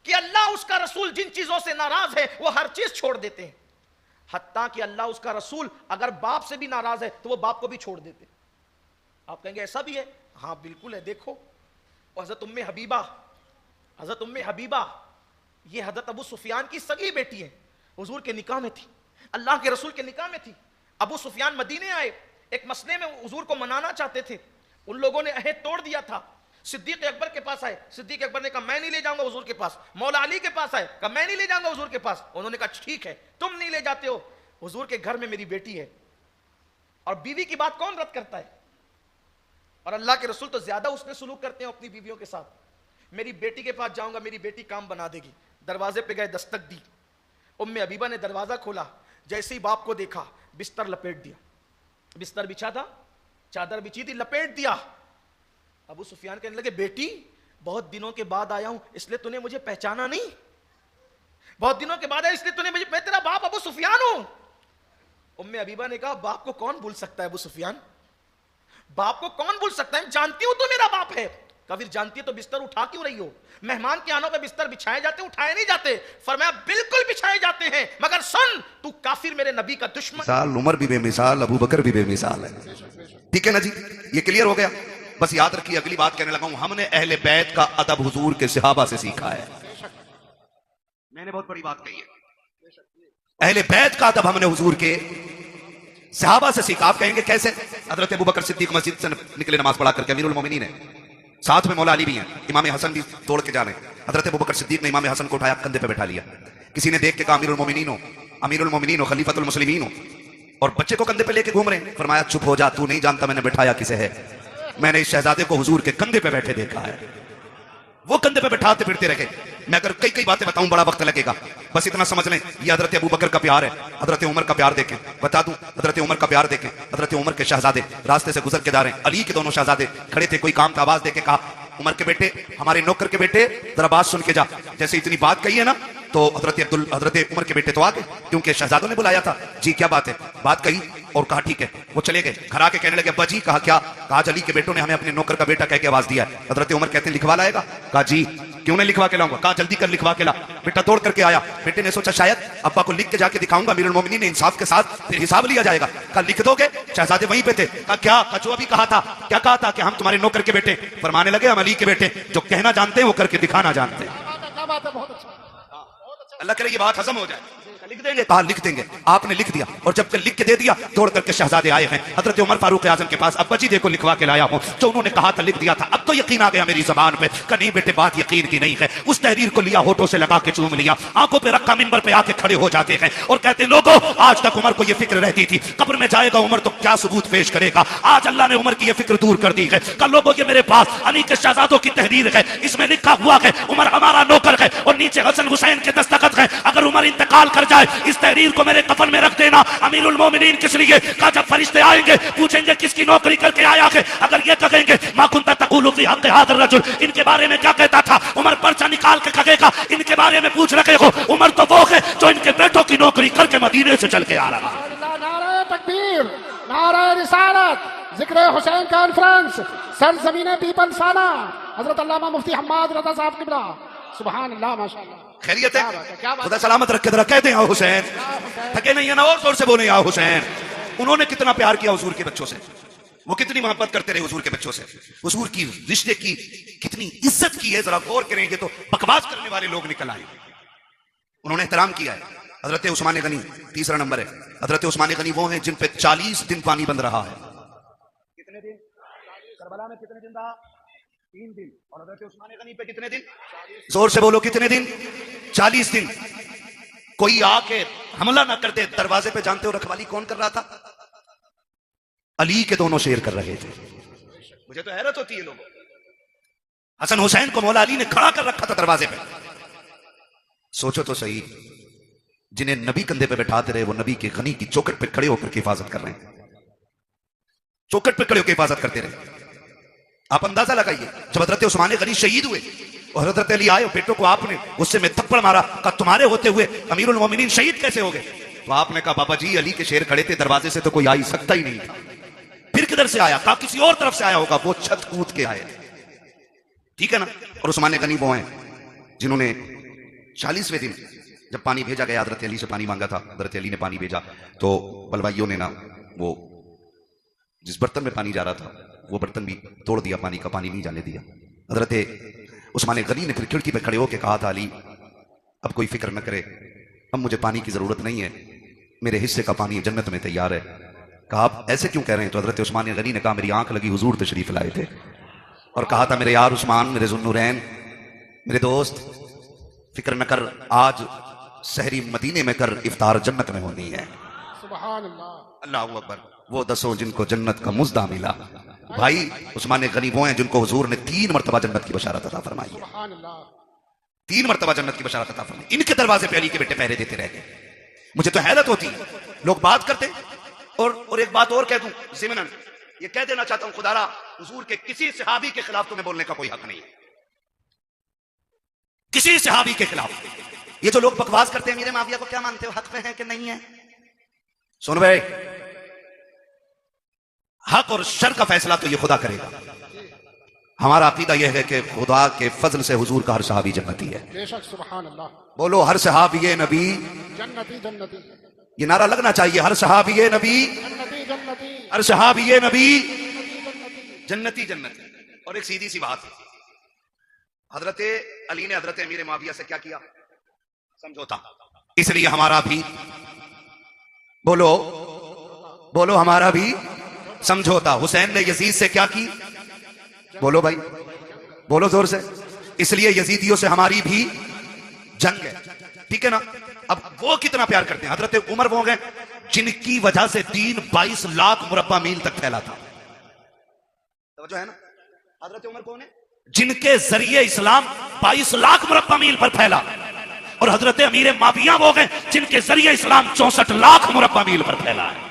کہ اللہ اس کا رسول جن چیزوں سے ناراض ہے وہ ہر چیز چھوڑ دیتے ہیں. حتیٰ کہ اللہ اس کا رسول اگر باپ سے بھی ناراض ہے تو وہ باپ کو بھی چھوڑ دیتے. آپ کہیں گے ایسا بھی ہے؟ ہاں بالکل ہے. دیکھو حضرت ام حبیبہ یہ حضرت ابو سفیان کی سگی بیٹی ہے. حضور کے نکاح میں تھی, اللہ کے رسول کے نکاح میں تھی. ابو سفیان مدینے آئے, ایک مسئلے میں حضور کو منانا چاہتے تھے. ان لوگوں نے عہد توڑ دیا تھا. صدیق اکبر کے پاس آئے. صدیق اکبر نے کہا میں نہیں لے جاؤں گا حضور کے پاس. مولا علی کے پاس آئے, کہا میں نہیں لے جاؤں گا حضور کے پاس. انہوں نے کہا ٹھیک ہے تم نہیں لے جاتے ہو, حضور کے گھر میں میری بیٹی ہے. اور بیوی کی بات کون رد کرتا ہے؟ اور اللہ کے رسول تو زیادہ اس نے سلوک کرتے ہیں اپنی بیویوں کے ساتھ. میری بیٹی کے پاس جاؤں گا, میری بیٹی کام بنا دے گی. دروازے پہ گئے, دستک دی. ام حبیبہ نے دروازہ کھولا, جیسے ہی باپ کو دیکھا بستر لپیٹ دیا. بستر بچھا تھا, چادر بچھی تھی, لپیٹ دیا. ابو سفیان کہنے لگے بیٹی بہت دنوں کے بعد آیا ہوں اس لیے تو نے مجھے پہچانا نہیں؟ بہت دنوں کے بعد آیا اس لیے تو نے مجھے, میں تیرا باپ ابو سفیان ہوں. ام حبیبہ نے کہا باپ کو کون بھول سکتا ہے ابو سفیان, باپ کو کون بھول سکتا ہے, جانتی ہوں تو میرا باپ ہے. کہا پھر جانتی ہے تو بستر اٹھا کیوں رہی ہو؟ مہمان کے آنوں پہ بستر بچھائے جاتے اٹھائے نہیں جاتے. فرمایا بالکل بچھائے جاتے ہیں, مگر سن تو کافر میرے نبی کا دشمن. مثال عمر بھی بے مثال, ابو بکر بھی بے مثال ہے. ٹھیک ہے نا جی, یہ کلیئر ہو گیا. بس یاد رکھیے اگلی بات کہنے لگا ہوں, ہم نے اہل بیت کا ادب حضور کے صحابہ سے سیکھا ہے. میں نے بہت بڑی بات کہی ہے, اہل بیت کا ادب ہم نے حضور کے صحابہ سے سیکھا. آپ کہیں گے کیسے؟ حضرت ابو بکر صدیق مسجد سے نکلے نماز پڑھا کر کے, امیر المومنین ہے, ساتھ میں مولا علی بھی ہیں, امام حسن بھی توڑ کے جا رہے ہیں. حضرت ابو بکر صدیق نے امام حسن کو اٹھایا, کندھے پہ بٹھا لیا. کسی نے دیکھ کے کہا امیر المومنین ہو, خلیفۃ المسلمین ہو, اور بچے کو کندھے پہ لے کے گھوم رہے ہیں. فرمایا چپ ہو جا, تو نہیں جانتا میں نے بٹھایا کسے ہے. میں نے اس شہزادے کو حضور کے کندھے پہ بیٹھے دیکھا ہے. وہ کندھے پہ بٹھاتے پھرتے رہے. میں اگر کئی باتیں بتاؤں بڑا وقت لگے گا, بس اتنا سمجھ لیں یہ حضرت ابو بکر کا پیار ہے. حضرت عمر کا پیار دیکھیں, بتا دوں حضرت عمر کا پیار دیکھیں. حضرت عمر کے شہزادے راستے سے گزر کے جا رہے ہیں, علی کے دونوں شہزادے کھڑے تھے. کوئی کام کا آواز دے کے کہا عمر کے بیٹے, ہمارے نوکر کے بیٹے ذرا بات سن کے جا. جیسے اتنی بات کہی ہے نا تو حضرت عمر کے بیٹے تو آ گئے, کیونکہ شہزادوں نے بلایا تھا. جی کیا بات ہے؟ بات کہی اور کہا ٹھیک ہے. وہ چلے گئے, گھر آ کے کہنے لگے ابا جی. کہا کیا؟ کہا علی کے بیٹوں نے ہمیں اپنے نوکر کا بیٹا کہہ کے آواز دیا ہے. حضرت عمر کہتے ہیں لکھوا لائے گا؟ کہا جی. کیوں نہیں لکھوا کے لاؤں گا؟ کہا جلدی کر لکھوا کے لا. بیٹا دوڑ کر کے آیا. بیٹے نے سوچا شاید ابا کو لکھ کے جا کے دکھاؤں گا, امیر المومنین نے انصاف کے ساتھ پھر حساب لیا جائے گا. کہا لکھ دو گے؟ شہزادے وہیں پہ تھے. کہا کیا؟ جو ابھی کہا تھا. کیا کہا تھا؟ کہ ہم تمہارے نوکر کے بیٹے. فرمانے لگے ہم علی کے بیٹے, جو کہنا جانتے ہیں وہ کر کے دکھانا جانتے ہیں. اللہ کرے یہ بات ہضم ہو جائے. لکھ دیں گے؟ کہا لکھ دیں گے. آپ نے لکھ دیا, اور جب کہ لکھ کے دے دیا دوڑ کر کے شہزادے آئے ہیں حضرت عمر فاروق اعظم کے پاس. ابا جی دیکھو لکھوا کے لایا ہوں, جو انہوں نے کہا تھا لکھ دیا تھا. اب تو یقین آ گیا میری زبان پہ. کہ نہیں بیٹے بات یقین کی نہیں ہے. اس تحریر کو لیا, ہونٹوں سے لگا کے چوم لیا, آنکھوں پہ رکھا, منبر پہ آ کے کھڑے ہو جاتے ہیں اور کہتے ہیں لوگوں آج تک عمر کو یہ فکر رہتی تھی قبر میں جائے گا عمر تو کیا ثبوت پیش کرے گا. آج اللہ نے عمر کی یہ فکر دور کر دی ہے. کہ لوگوں یہ میرے پاس علی کے شہزادوں کی تحریر ہے, اس میں لکھا ہوا ہے عمر ہمارا نوکر ہے, اور نیچے حسن حسین کے دستخط ہیں. اگر عمر انتقال کر جائے اس تحریر کو میرے کفن میں رکھ دینا. امیر المومنین کس لیے؟ کہا جب فرشتے آئیں گے پوچھیں گے کس کی نوکری کر کے آیا ہے, اگر یہ کہیں گے ما کنت تقول فی حق هذا الرجل, ان کے بارے میں کیا کہتا تھا, عمر پرچہ نکال کے کہے گا ان کے بارے میں پوچھ رکھے ہو. عمر تو وہ ہے جو ان کے بیٹوں کی نوکری کر کے مدینے سے چل کے آ رہا ہے. نعرہ تکبیر, نعرہ رسالت, ذکر حسین کانفرنس, سرزمین پیپل سالہ, حضرت علامہ مفتی حماد رضا صاحب قبلہ. سبحان اللہ, ماشاءاللہ. خیریت ہے؟ خدا سلامت رکھے, ذرا کہتے ہیں یا حسین. تھکے نہیں ہیں نا, اور زور سے بولیں یا حسین. انہوں نے کتنا پیار کیا حضور کے بچوں سے, وہ کتنی محبت کرتے رہے حضور کے بچوں سے, حضور کی رشتے کی کتنی عزت کی ہے. ذرا غور کریں گے تو بکواس کرنے والے لوگ نکل آئے. انہوں نے احترام کیا ہے. حضرت عثمان غنی تیسرا نمبر ہے. حضرت عثمان غنی وہ ہیں جن پہ 40 دن پانی بند رہا ہے. کتنے دن؟ کربلا میں کتنے دن رہا؟ 3 دن. اور حضرت عثمان غنی پہ کتنے دن؟ زور سے بولو کتنے دن؟ 40 دن. کوئی آ کے حملہ نہ کرتے دروازے پہ. جانتے ہو رکھوالی کون کر رہا تھا؟ علی کے دونوں شیر کر رہے تھے. مجھے تو حیرت ہوتی ہے لوگوں. حسن حسین کو مولا علی نے کھڑا کر رکھا تھا دروازے پہ. سوچو تو صحیح, جنہیں نبی کندھے پہ بٹھاتے رہے وہ نبی کے غنی کی چوکٹ پہ کھڑے ہو کر کے حفاظت کر رہے ہیں، چوکٹ پہ کھڑے ہو کے حفاظت کرتے رہے۔ آپ اندازہ لگائیے جب حضرت عثمان غنی شہید ہوئے اور حضرت علی آئے اور بیٹوں کو آپ نے غصے میں تھپڑ مارا، کہا تمہارے ہوتے ہوئے امیر المومنین شہید کیسے ہو گئے؟ تو آپ نے کہا بابا جی علی کے شیر کھڑے تھے دروازے سے تو کوئی آ ہی سکتا ہی نہیں تھا، پھر کدھر سے آیا؟ کہا کسی اور طرف سے آیا ہوگا، وہ چھت کود کے آئے تھے، ٹھیک ہے نا۔ اور عثمان غنی وہ ہیں جنہوں نے 40ویں دن جب پانی بھیجا گیا، حضرت علی سے پانی مانگا تھا، حضرت علی نے پانی بھیجا تو بلوائیوں نے نا وہ جس برتن میں پانی جا رہا تھا وہ برتن بھی توڑ دیا، پانی کا پانی نہیں جانے دیا۔ حضرت عثمان غنی نے پھر کھڑکی پہ کھڑے ہو کے کہا تھا علی اب کوئی فکر نہ کرے، اب مجھے پانی کی ضرورت نہیں ہے، میرے حصے کا پانی جنت میں تیار ہے۔ کہا آپ ایسے کیوں کہہ رہے ہیں؟ تو حضرت عثمان غنی نے کہا میری آنکھ لگی حضور تشریف لائے تھے اور کہا تھا میرے یار عثمان، میرے ذوالنورین، میرے دوست، فکر نہ کر، آج سحری مدینے میں کر، افطار جنت میں ہونی ہے۔ سبحان اللہ، اللہ اکبر۔ وہ دسو جن کو جنت کا مزدہ ملا، بھائی عثمان غنی وہ ہیں جن کو حضور نے 3 مرتبہ جنت کی بشارت عطا فرمائی ہے، سبحان اللہ، 3 مرتبہ جنت کی بشارت عطا فرمائی۔ ان کے دروازے پہ علی کے بیٹے پہرے دیتے رہ گئے۔ مجھے تو حیرت ہوتی ہے، لوگ بات کرتے اور ایک بات اور کہہ دوں ضمناً یہ کہہ دینا چاہتا ہوں، خدا را حضور کے کسی صحابی کے خلاف تمہیں بولنے کا کوئی حق نہیں ہے، کسی صحابی کے خلاف۔ یہ جو لوگ بکواس کرتے ہیں میرے معاویہ کو کیا مانتے ہو، حق میں ہے کہ نہیں ہے؟ سن بھائی، حق اور شر کا فیصلہ تو یہ خدا کرے گا۔ ہمارا عقیدہ یہ ہے کہ خدا کے فضل سے حضور کا ہر صحابی جنتی ہے۔ بے شک، سبحان اللہ، بولو ہر صحابی نبی، جنتی جنتی، یہ نعرہ لگنا چاہیے، ہر صحابی نبی، جنتی جنتی، ہر صحابی نبی جنتی جنتی۔ اور ایک سیدھی سی بات ہے، حضرت علی نے حضرت امیر معاویہ سے کیا کیا؟ سمجھوتا۔ اس لیے ہمارا بھی بولو بولو ہمارا بھی سمجھوتا۔ حسین نے یزید سے کیا کی؟ بولو بھائی، بولو زور سے۔ اس لیے یزیدیوں سے ہماری بھی جنگ ہے، ٹھیک ہے نا۔ اب وہ کتنا پیار کرتے ہیں؟ حضرت عمر وہ گئے جن کی وجہ سے دین 22 لاکھ مربع میل تک پھیلا تھا، توجہ ہے نا۔ حضرت عمر کون ہے؟ جن کے ذریعے اسلام 22 لاکھ مربع میل پر پھیلا۔ اور حضرت امیر معاویہ وہ گئے جن کے ذریعے اسلام 64 لاکھ مربع میل پر پھیلا ہے۔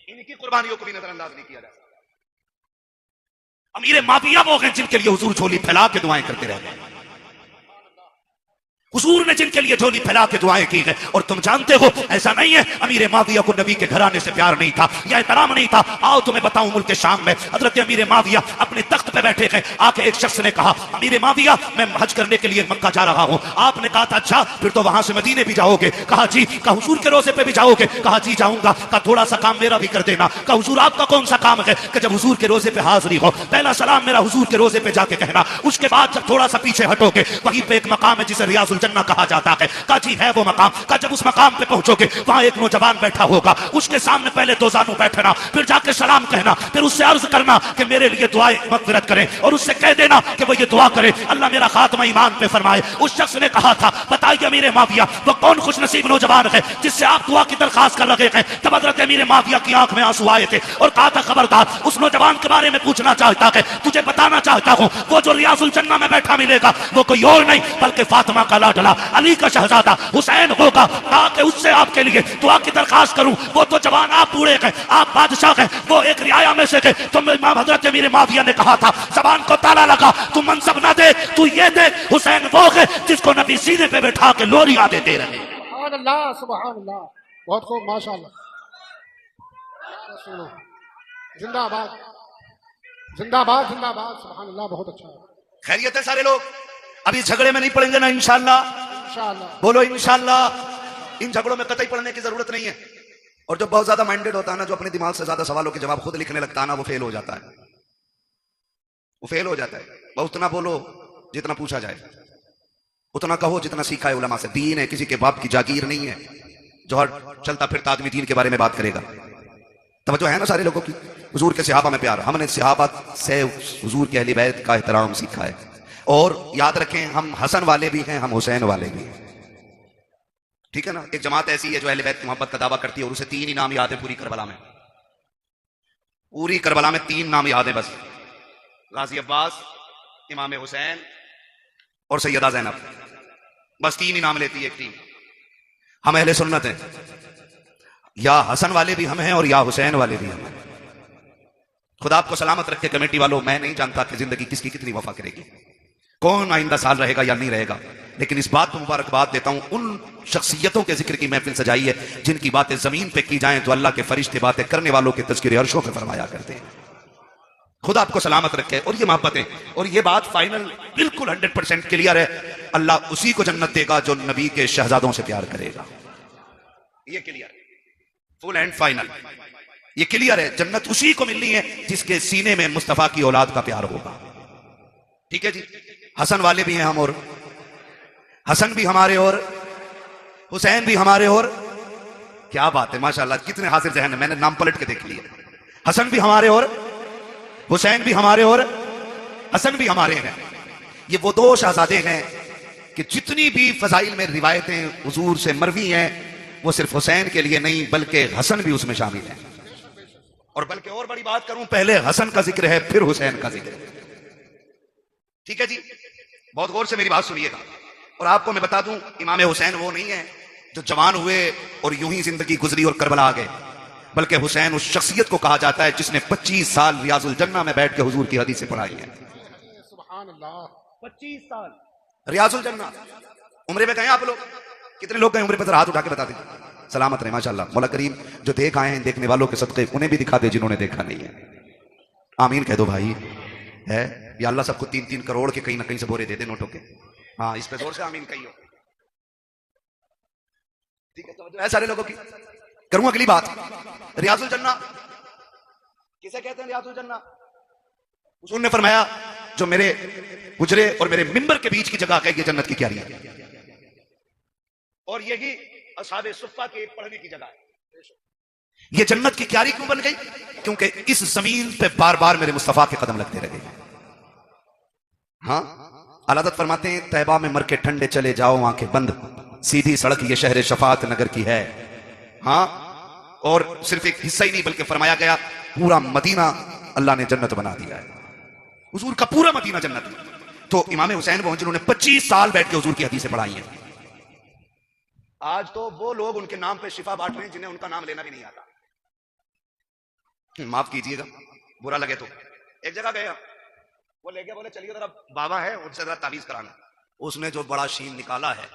ان کی قربانیوں کو بھی نظر انداز نہیں کیا جا سکتا۔ امیر معاویہ وہ گئے جن کے لیے حضور جھولی پھیلا کے دعائیں کرتے رہ گئے، حضور نے جن کے لیے جھولی پھیلا کے دعائیں کی گئے۔ اور تم جانتے ہو ایسا نہیں ہے امیر معاویہ کو نبی کے گھرانے سے پیار نہیں تھا یا احترام نہیں تھا۔ آؤ تمہیں بتاؤں، ملک شام میں حضرت امیر معاویہ اپنے تخت پہ بیٹھے گئے، آ کے ایک شخص نے کہا امیر معاویہ میں حج کرنے کے لیے مکہ جا رہا ہوں۔ آپ نے کہا تھا اچھا پھر تو وہاں سے مدینے بھی جاؤ گے؟ کہا جی۔ کہا حضور کے روزے پہ بھی جاؤ گے؟ کہا جی جاؤں گا۔ کہا تھوڑا سا کام میرا بھی کر دینا۔ کہا حضور آپ کا کون سا کام ہے؟ کہ جب حضور کے روزے پہ حاضری ہو پہلا سلام میرا حضور کے روزے پہ جا کے کہنا، اس کے بعد جب تھوڑا سا پیچھے ہٹو گے وہیں پہ ایک مقام ہے جسے ریاض الجنہ کہا جاتا ہے۔ کہا جی ہے وہ مقام۔ کہا جب اس مقام پہ پہنچو گے وہاں ایک نوجوان بیٹھا ہوگا، اس کے سامنے پہلے 2 زانو بیٹھنا، پھر جا کے سلام کہنا، پھر اس سے عرض کرنا کہ میرے لیے دعائیں مغفرت کرے، اور اس سے کہہ دینا کہ وہ یہ دعا کرے اللہ میرا خاتمہ ایمان پہ فرمائے۔ اس شخص نے کہا تھا بتائیے امیر معاویہ وہ کون خوش نصیب نوجوان ہے جس سے آپ دعا کی درخواست کر رہے ہیں؟ تب حضرت امیر معاویہ کی آنکھ میں آنسو آئے تھے اور کہا تھا خبردار، اس نوجوان کے بارے میں پوچھنا چاہتا ہے، تجھے بتانا چاہتا ہوں وہ جو ریاض الجنہ میں بیٹھا ملے گا وہ کوئی اور نہیں بلکہ فاطمہ کا لاڈلا علی کا شہزادہ حسین ہوگا، تاکہ اس سے آپ کے لیے دعا کی درخواست کروں۔ وہ تو جوان آپ بوڑھے گئے، آپ بادشاہ گئے، وہ ایک رعایا میں سے گئے۔ تو امام حضرت امیر معاویہ نے کہا تھا زبان کو تالا لگا، تو منصب نہ دے، تو یہ دے حسین وہ ہے جس کو نبی سینے پہ بٹھا کے لوریاں دیتے رہے۔ سبحان اللہ، سبحان اللہ، بہت خوب، ماشاء اللہ، زندہ آباد، زندہ باد، زندہ باد، سبحان اللہ، بہت اچھا ہے۔ خیریت ہے سارے لوگ؟ ابھی جھگڑے میں نہیں پڑیں گے نا انشاءاللہ؟ انشاءاللہ، بولو انشاءاللہ۔ ان جھگڑوں میں قطعی پڑھنے کی ضرورت نہیں ہے۔ اور جو بہت زیادہ مائنڈڈ ہوتا ہے نا، جو اپنے دماغ سے زیادہ سوالوں کے جواب خود لکھنے لگتا ہے نا، وہ فیل ہو جاتا ہے، وہ فیل ہو جاتا ہے۔ وہ اتنا بولو جتنا پوچھا جائے، اتنا کہو جتنا سیکھا ہے علماء سے۔ دین ہے، کسی کے باپ کی جاگیر نہیں ہے جو ہر چلتا پھرتا آدمی دین کے بارے میں بات کرے گا۔ توجہ ہے نا سارے لوگوں کی؟ حضور کے صحابہ میں پیار، ہم نے صحابہ سے حضور کے اہل بیت کا احترام سیکھا ہے۔ اور یاد رکھیں ہم حسن والے بھی ہیں، ہم حسین والے بھی ہیں، ٹھیک ہے نا۔ ایک جماعت ایسی ہے جو اہل بیت کی محبت کا دعویٰ کرتی ہے اور اسے 3 ہی نام یاد ہے پوری کربلا میں، پوری کربلا میں 3 نام یاد ہے بس، غازی عباس، امام حسین اور سیدہ زینب، بس 3 ہی نام لیتی ہے ایک ٹیم۔ ہم اہل سنت ہیں، یا حسن والے بھی ہم ہیں اور یا حسین والے بھی ہم ہیں۔ خدا آپ کو سلامت رکھے کمیٹی والوں، میں نہیں جانتا کہ زندگی کس کی کتنی وفا کرے گی، کون آئندہ سال رہے گا یا نہیں رہے گا، لیکن اس بات کو مبارکباد دیتا ہوں ان شخصیتوں کے ذکر کی محفل سجائی ہے جن کی باتیں زمین پہ کی جائیں تو اللہ کے فرشتے باتیں کرنے والوں کے تذکرے عرشوں پہ فرمایا کرتے ہیں۔ خدا آپ کو سلامت رکھے، اور یہ محبتیں اور یہ بات فائنل بالکل 100% کلیئر ہے، اللہ اسی کو جنت دے گا جو نبی کے شہزادوں سے پیار کرے گا، یہ کلیئر ہے، فل اینڈ فائنل، یہ کلیئر ہے، جنت اسی کو ملنی ہے جس کے سینے میں مصطفیٰ کی اولاد کا پیار ہوگا۔ ٹھیک ہے جی، حسن والے بھی ہیں ہم، اور حسن بھی ہمارے اور حسین بھی ہمارے، اور کیا بات ہے ماشاءاللہ، کتنے حاضر ذہن ہیں، میں نے نام پلٹ کے دیکھ لیا، حسن بھی ہمارے اور حسین بھی ہمارے اور حسن بھی ہمارے ہیں۔ یہ وہ دو شہزادے ہیں کہ جتنی بھی فضائل میں روایتیں حضور سے مروی ہیں وہ صرف حسین کے لیے نہیں بلکہ حسن بھی اس میں شامل ہیں، اور بلکہ اور بڑی بات کروں، پہلے حسن کا ذکر ہے پھر حسین کا ذکر ہے۔ ٹھیک ہے جی، بہت غور سے میری بات سنیے گا، اور آپ کو میں بتا دوں امام حسین وہ نہیں ہے جو جوان ہوئے اور یوں ہی زندگی گزری اور کربلا آ گئے، بلکہ حسین اس شخصیت کو کہا جاتا ہے جس نے 25 سال ریاض الجنہ میں بیٹھ کے حضور کی حدیثیں پڑھائی ہیں۔ سبحان اللہ، 25 سال ریاض الجنہ، عمرے میں گئے آپ لوگ؟ کتنے لوگ گئے عمرے پہ؟ ہاتھ اٹھا کے بتا دیں، سلامت رہے ماشاءاللہ۔ مولا کریم جو دیکھ آئے ہیں دیکھنے والوں کے صدقے انہیں بھی دکھا دے جنہوں نے دیکھا نہیں ہے، آمین کہہ دو بھائی، ہے یا اللہ سب کو 3-3 کروڑ کے کہیں نہ کہیں سے بورے دے دے نوٹوں کے، ہاں اس پہ زور سے آمین کہیو۔ ٹھیک ہے، تو ہے سارے لوگوں کی۔ کروں اگلی بات، ریاض الجنہ کسے کہتے ہیں؟ ریاض الجنہ حضور نے فرمایا جو میرے حجرے اور میرے منبر کے بیچ کی جگہ ہے یہ جنت کی کیاری ہے، اور یہی اصحاب صفہ کے پڑھنے کی جگہ ہے۔ یہ جنت کی کیاری کیوں بن گئی؟ کیونکہ اس زمین پہ بار بار میرے مصطفیٰ کے قدم لگتے رہے۔ ہاں اعلیٰ حضرت فرماتے ہیں طیبہ میں مر کے ٹھنڈے چلے جاؤ آنکھیں بند، سیدھی سڑک یہ شہر شفاعت نگر کی ہے۔ ہاں، اور صرف ایک حصہ ہی نہیں بلکہ فرمایا گیا پورا مدینہ اللہ نے جنت بنا دیا ہے، حضور کا پورا مدینہ جنت ہے۔ تو امام حسین وہ جنہوں نے 25 سال بیٹھ کے حضور کی حدیثیں پڑھائی ہیں۔ آج تو وہ لوگ ان کے نام پہ شفا بانٹ رہے ہیں جنہیں ان کا نام لینا بھی نہیں آتا، معاف کیجئے گا برا لگے تو۔ ایک جگہ گیا، وہ لے گیا، بولے چلیے ذرا بابا ہے ان سے ذرا تعویذ کرانا، اس نے جو بڑا شین نکالا ہے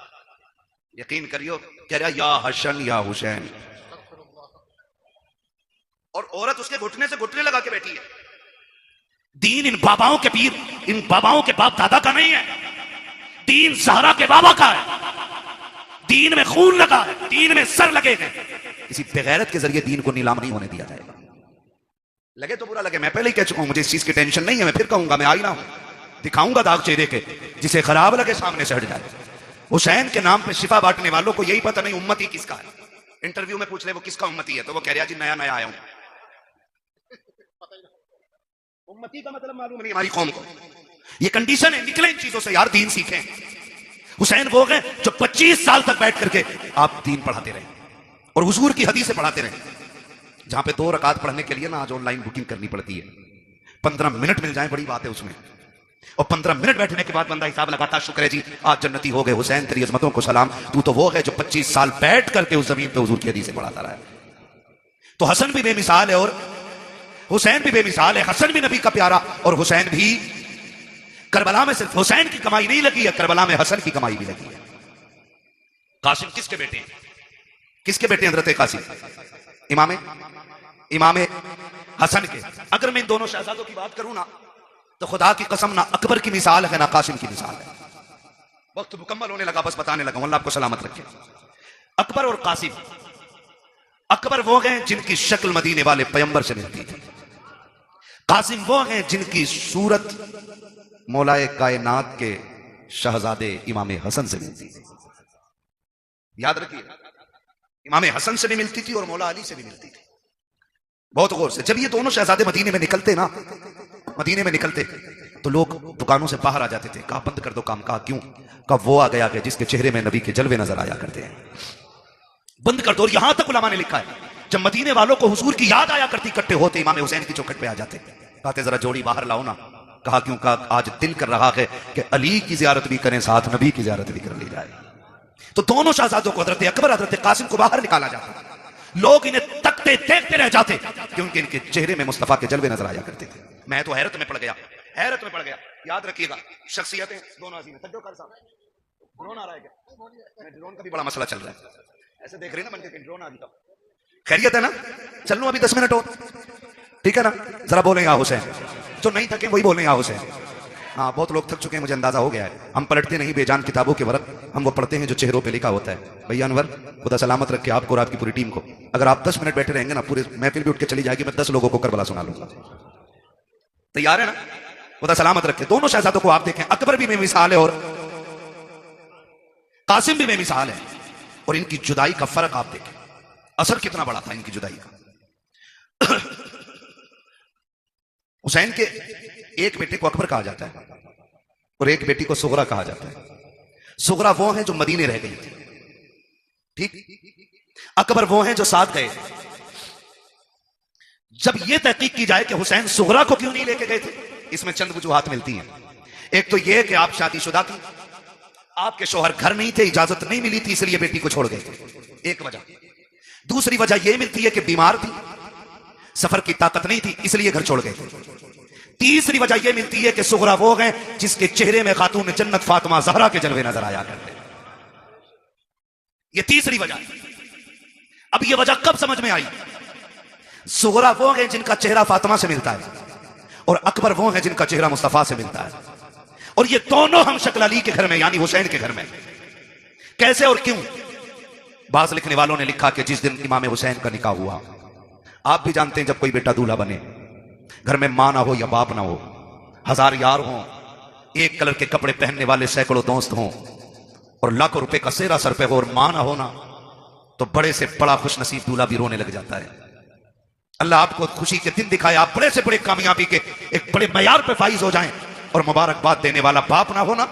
یقین کریو، کہہ رہا یا حسن یا حسین، اور عورت اس کے گھٹنے سے گھٹنے لگا کے بیٹھی ہے۔ دین ان باباؤں کے پیر، ان باباؤں کے باپ دادا کا نہیں ہے، دین زہرا کے بابا کا ہے، دین میں خون لگا ہے، دین میں سر لگے ہیں، کسی بغیرت کے ذریعے دین کو نیلام نہیں ہونے دیا جائے گا۔ لگے تو برا لگے، میں پہلے ہی کہہ چکا ہوں، مجھے اس چیز کی ٹینشن نہیں ہے، میں پھر کہوں گا، میں آئی نہ ہوں، دکھاؤں گا داغ چہرے کے، جسے خراب لگے سامنے سے ہٹ جائے۔ حسین کے نام پہ شفا بانٹنے والوں کو یہی پتہ نہیں امتی کس کا ہے، انٹرویو میں پوچھ لے وہ کس کا امتی ہے تو وہ کہہ رہا جی نیا نیا آیا ہوں، امتی کا مطلب معلوم نہیں ہماری قوم کو۔ یہ کنڈیشن ہے، نکلیں ان چیزوں سے یار، دین سیکھیں۔ حسین وہ گئے جو 25 سال تک بیٹھ کر کے آپ دین پڑھاتے رہے اور حضور کی حدیثیں پڑھاتے رہے۔ جہاں پہ 2 رکعت پڑھنے کے لیے نا آج آن لائن بکنگ کرنی پڑتی ہے، 15 منٹ مل جائیں بڑی بات ہے اس میں، اور 15 منٹ بیٹھنے کے بعد بندہ حساب لگاتا شکر ہے جی آج جنتی ہو گئے، حسین تیری عظمتوں کو سلام، تو وہ ہے جو 25 سال بیٹھ کر کے اس زمین پہ حضور کی حدیثیں پڑھاتا رہا ہے۔ تو حسن بھی بے مثال ہے اور حسین بھی بے مثال ہے، حسن بھی نبی کا پیارا اور حسین بھی، کربلا میں صرف حسین کی کمائی نہیں لگی ہے، کربلا میں حسن کی کمائی بھی لگی ہے۔ قاسم کس کے بیٹے ہیں؟ کس کے بیٹے ہیں حضرت قاسم؟ امام حسن کے۔ اگر میں ان دونوں شہزادوں کی بات کروں نا تو خدا کی قسم نہ اکبر کی مثال ہے نہ قاسم کی مثال ہے۔ وقت مکمل ہونے لگا، بس بتانے لگا ہوں، اللہ آپ کو سلامت رکھے۔ اکبر اور قاسم، اکبر وہ ہیں جن کی شکل مدینے والے پیغمبر سے ملتی تھی، قاسم وہ ہیں جن کی صورت مولائے کائنات کے شہزادے امام حسن سے ملتی تھی۔ یاد رکھیے، امام حسن سے بھی ملتی تھی اور مولا علی سے بھی ملتی تھی۔ بہت غور سے جب یہ دونوں شہزادے مدینے میں نکلتے نا، مدینے میں نکلتے تو لوگ دکانوں سے باہر آ جاتے تھے، کہا بند کر دو کام، کہا کیوں؟ کہا وہ آ گیا کہ جس کے چہرے میں نبی کے جلوے نظر آیا کرتے ہیں، بند کر دو۔ اور یہاں تک علماء نے لکھا ہے جب مدینے والوں کو حضور کی یاد آیا کرتی، اکٹھے ہوتے امام حسین کی چوکھٹ پہ آ جاتے، کہتے ذرا جوڑی باہر لاؤ نا۔ کہا کیوں؟ کہا آج دل کر رہا ہے کہ علی کی زیارت بھی کریں، ساتھ نبی کی زیارت بھی کر لی جائے۔ تو دونوں شہزادوں کو حضرت اکبر حضرت قاسم کو باہر نکالا جاتا، لوگ انہیں تکتے دیکھتے رہ جاتے کیونکہ ان کے چہرے میں مصطفیٰ کے جلوے نظر آیا کرتے تھے۔ میں تو حیرت میں پڑ گیا، حیرت میں پڑ گیا۔ یاد رکھیے گا شخصیتیں دونوں عظیم ہیں۔ ڈرون آ رہا ہے کیا؟ ڈرون کا بھی بڑا مسئلہ چل رہا ہے، ایسے دیکھ رہے ہیں نا بن کے ڈرون آ گیا۔ خیریت ہے نا؟ چل لوں ابھی 10 منٹ اور، ٹھیک ہے نا؟ ذرا بولیں یا حسین، جو نہیں تھکے وہی بولیں یا حسین۔ ہاں بہت لوگ تھک چکے ہیں، مجھے اندازہ ہو گیا ہے۔ ہم پلٹتے نہیں بے جان کتابوں کے ورق، ہم وہ پڑھتے ہیں جو چہروں پہ لکھا ہوتا ہے۔ بھیا انور خدا سلامت رکھے آپ کو اور آپ کی پوری ٹیم کو۔ اگر آپ 10 منٹ بیٹھے رہیں گے نا، پورے محفل بھی اٹھ کے چلی جائے گی، میں 10 لوگوں کو کربلا سنا لوں گا۔ تیار ہے نا؟ خدا سلامت رکھے۔ دونوں شہزادوں کو آپ دیکھیں، اکبر بھی بے مثال ہے اور قاسم بھی بے مثال ہے، اور ان کی جدائی کا فرق آپ دیکھیں، اثر کتنا بڑا تھا ان کی جدائی کا۔ حسین کے ایک بیٹے کو اکبر کہا جاتا ہے اور ایک بیٹی کو سغرا کہا جاتا ہے۔ سغرا وہ ہیں جو مدینے رہ گئی تھی، ٹھیک؟ اکبر وہ ہیں جو ساتھ گئے۔ جب یہ تحقیق کی جائے کہ حسین سغرا کو کیوں نہیں لے کے گئے تھے، اس میں چند وجوہات ملتی ہیں۔ ایک تو یہ کہ آپ شادی شدہ تھی، آپ کے شوہر گھر نہیں تھے، اجازت نہیں ملی تھی، اس لیے بیٹی کو چھوڑ گئے تھے، ایک وجہ۔ دوسری وجہ یہ ملتی ہے کہ بیمار تھی، سفر کی طاقت نہیں تھی، اس لیے گھر چھوڑ گئے تھے۔ تیسری وجہ یہ ملتی ہے کہ سغرا وہ ہیں جس کے چہرے میں خاتون جنت فاطمہ زہرا کے جلوے نظر آیا کرتے۔ یہ تیسری وجہ ہے۔ اب یہ وجہ کب سمجھ میں آئی؟ سغرا وہ ہیں جن کا چہرہ فاطمہ سے ملتا ہے اور اکبر وہ ہیں جن کا چہرہ مصطفیٰ سے ملتا ہے، اور یہ دونوں ہم شکل علی کے گھر میں یعنی حسین کے گھر میں۔ کیسے اور کیوں؟ بعض لکھنے والوں نے لکھا کہ جس دن امام حسین کا نکاح ہوا، آپ بھی جانتے ہیں جب کوئی بیٹا دولہا بنے، گھر میں ماں نہ ہو یا باپ نہ ہو، 1000 یار ہوں، ایک کلر کے کپڑے پہننے والے سینکڑوں دوست ہوں، اور لاکھوں روپے کا سیرا سر پہ ہو اور ماں نہ ہونا، تو بڑے سے بڑا خوش نصیب دولہا بھی رونے لگ جاتا ہے۔ اللہ آپ کو خوشی کے دن دکھائے، آپ بڑے سے بڑے کامیابی کے ایک بڑے معیار پہ فائز ہو جائیں، اور مبارکباد دینے والا باپ نہ ہونا،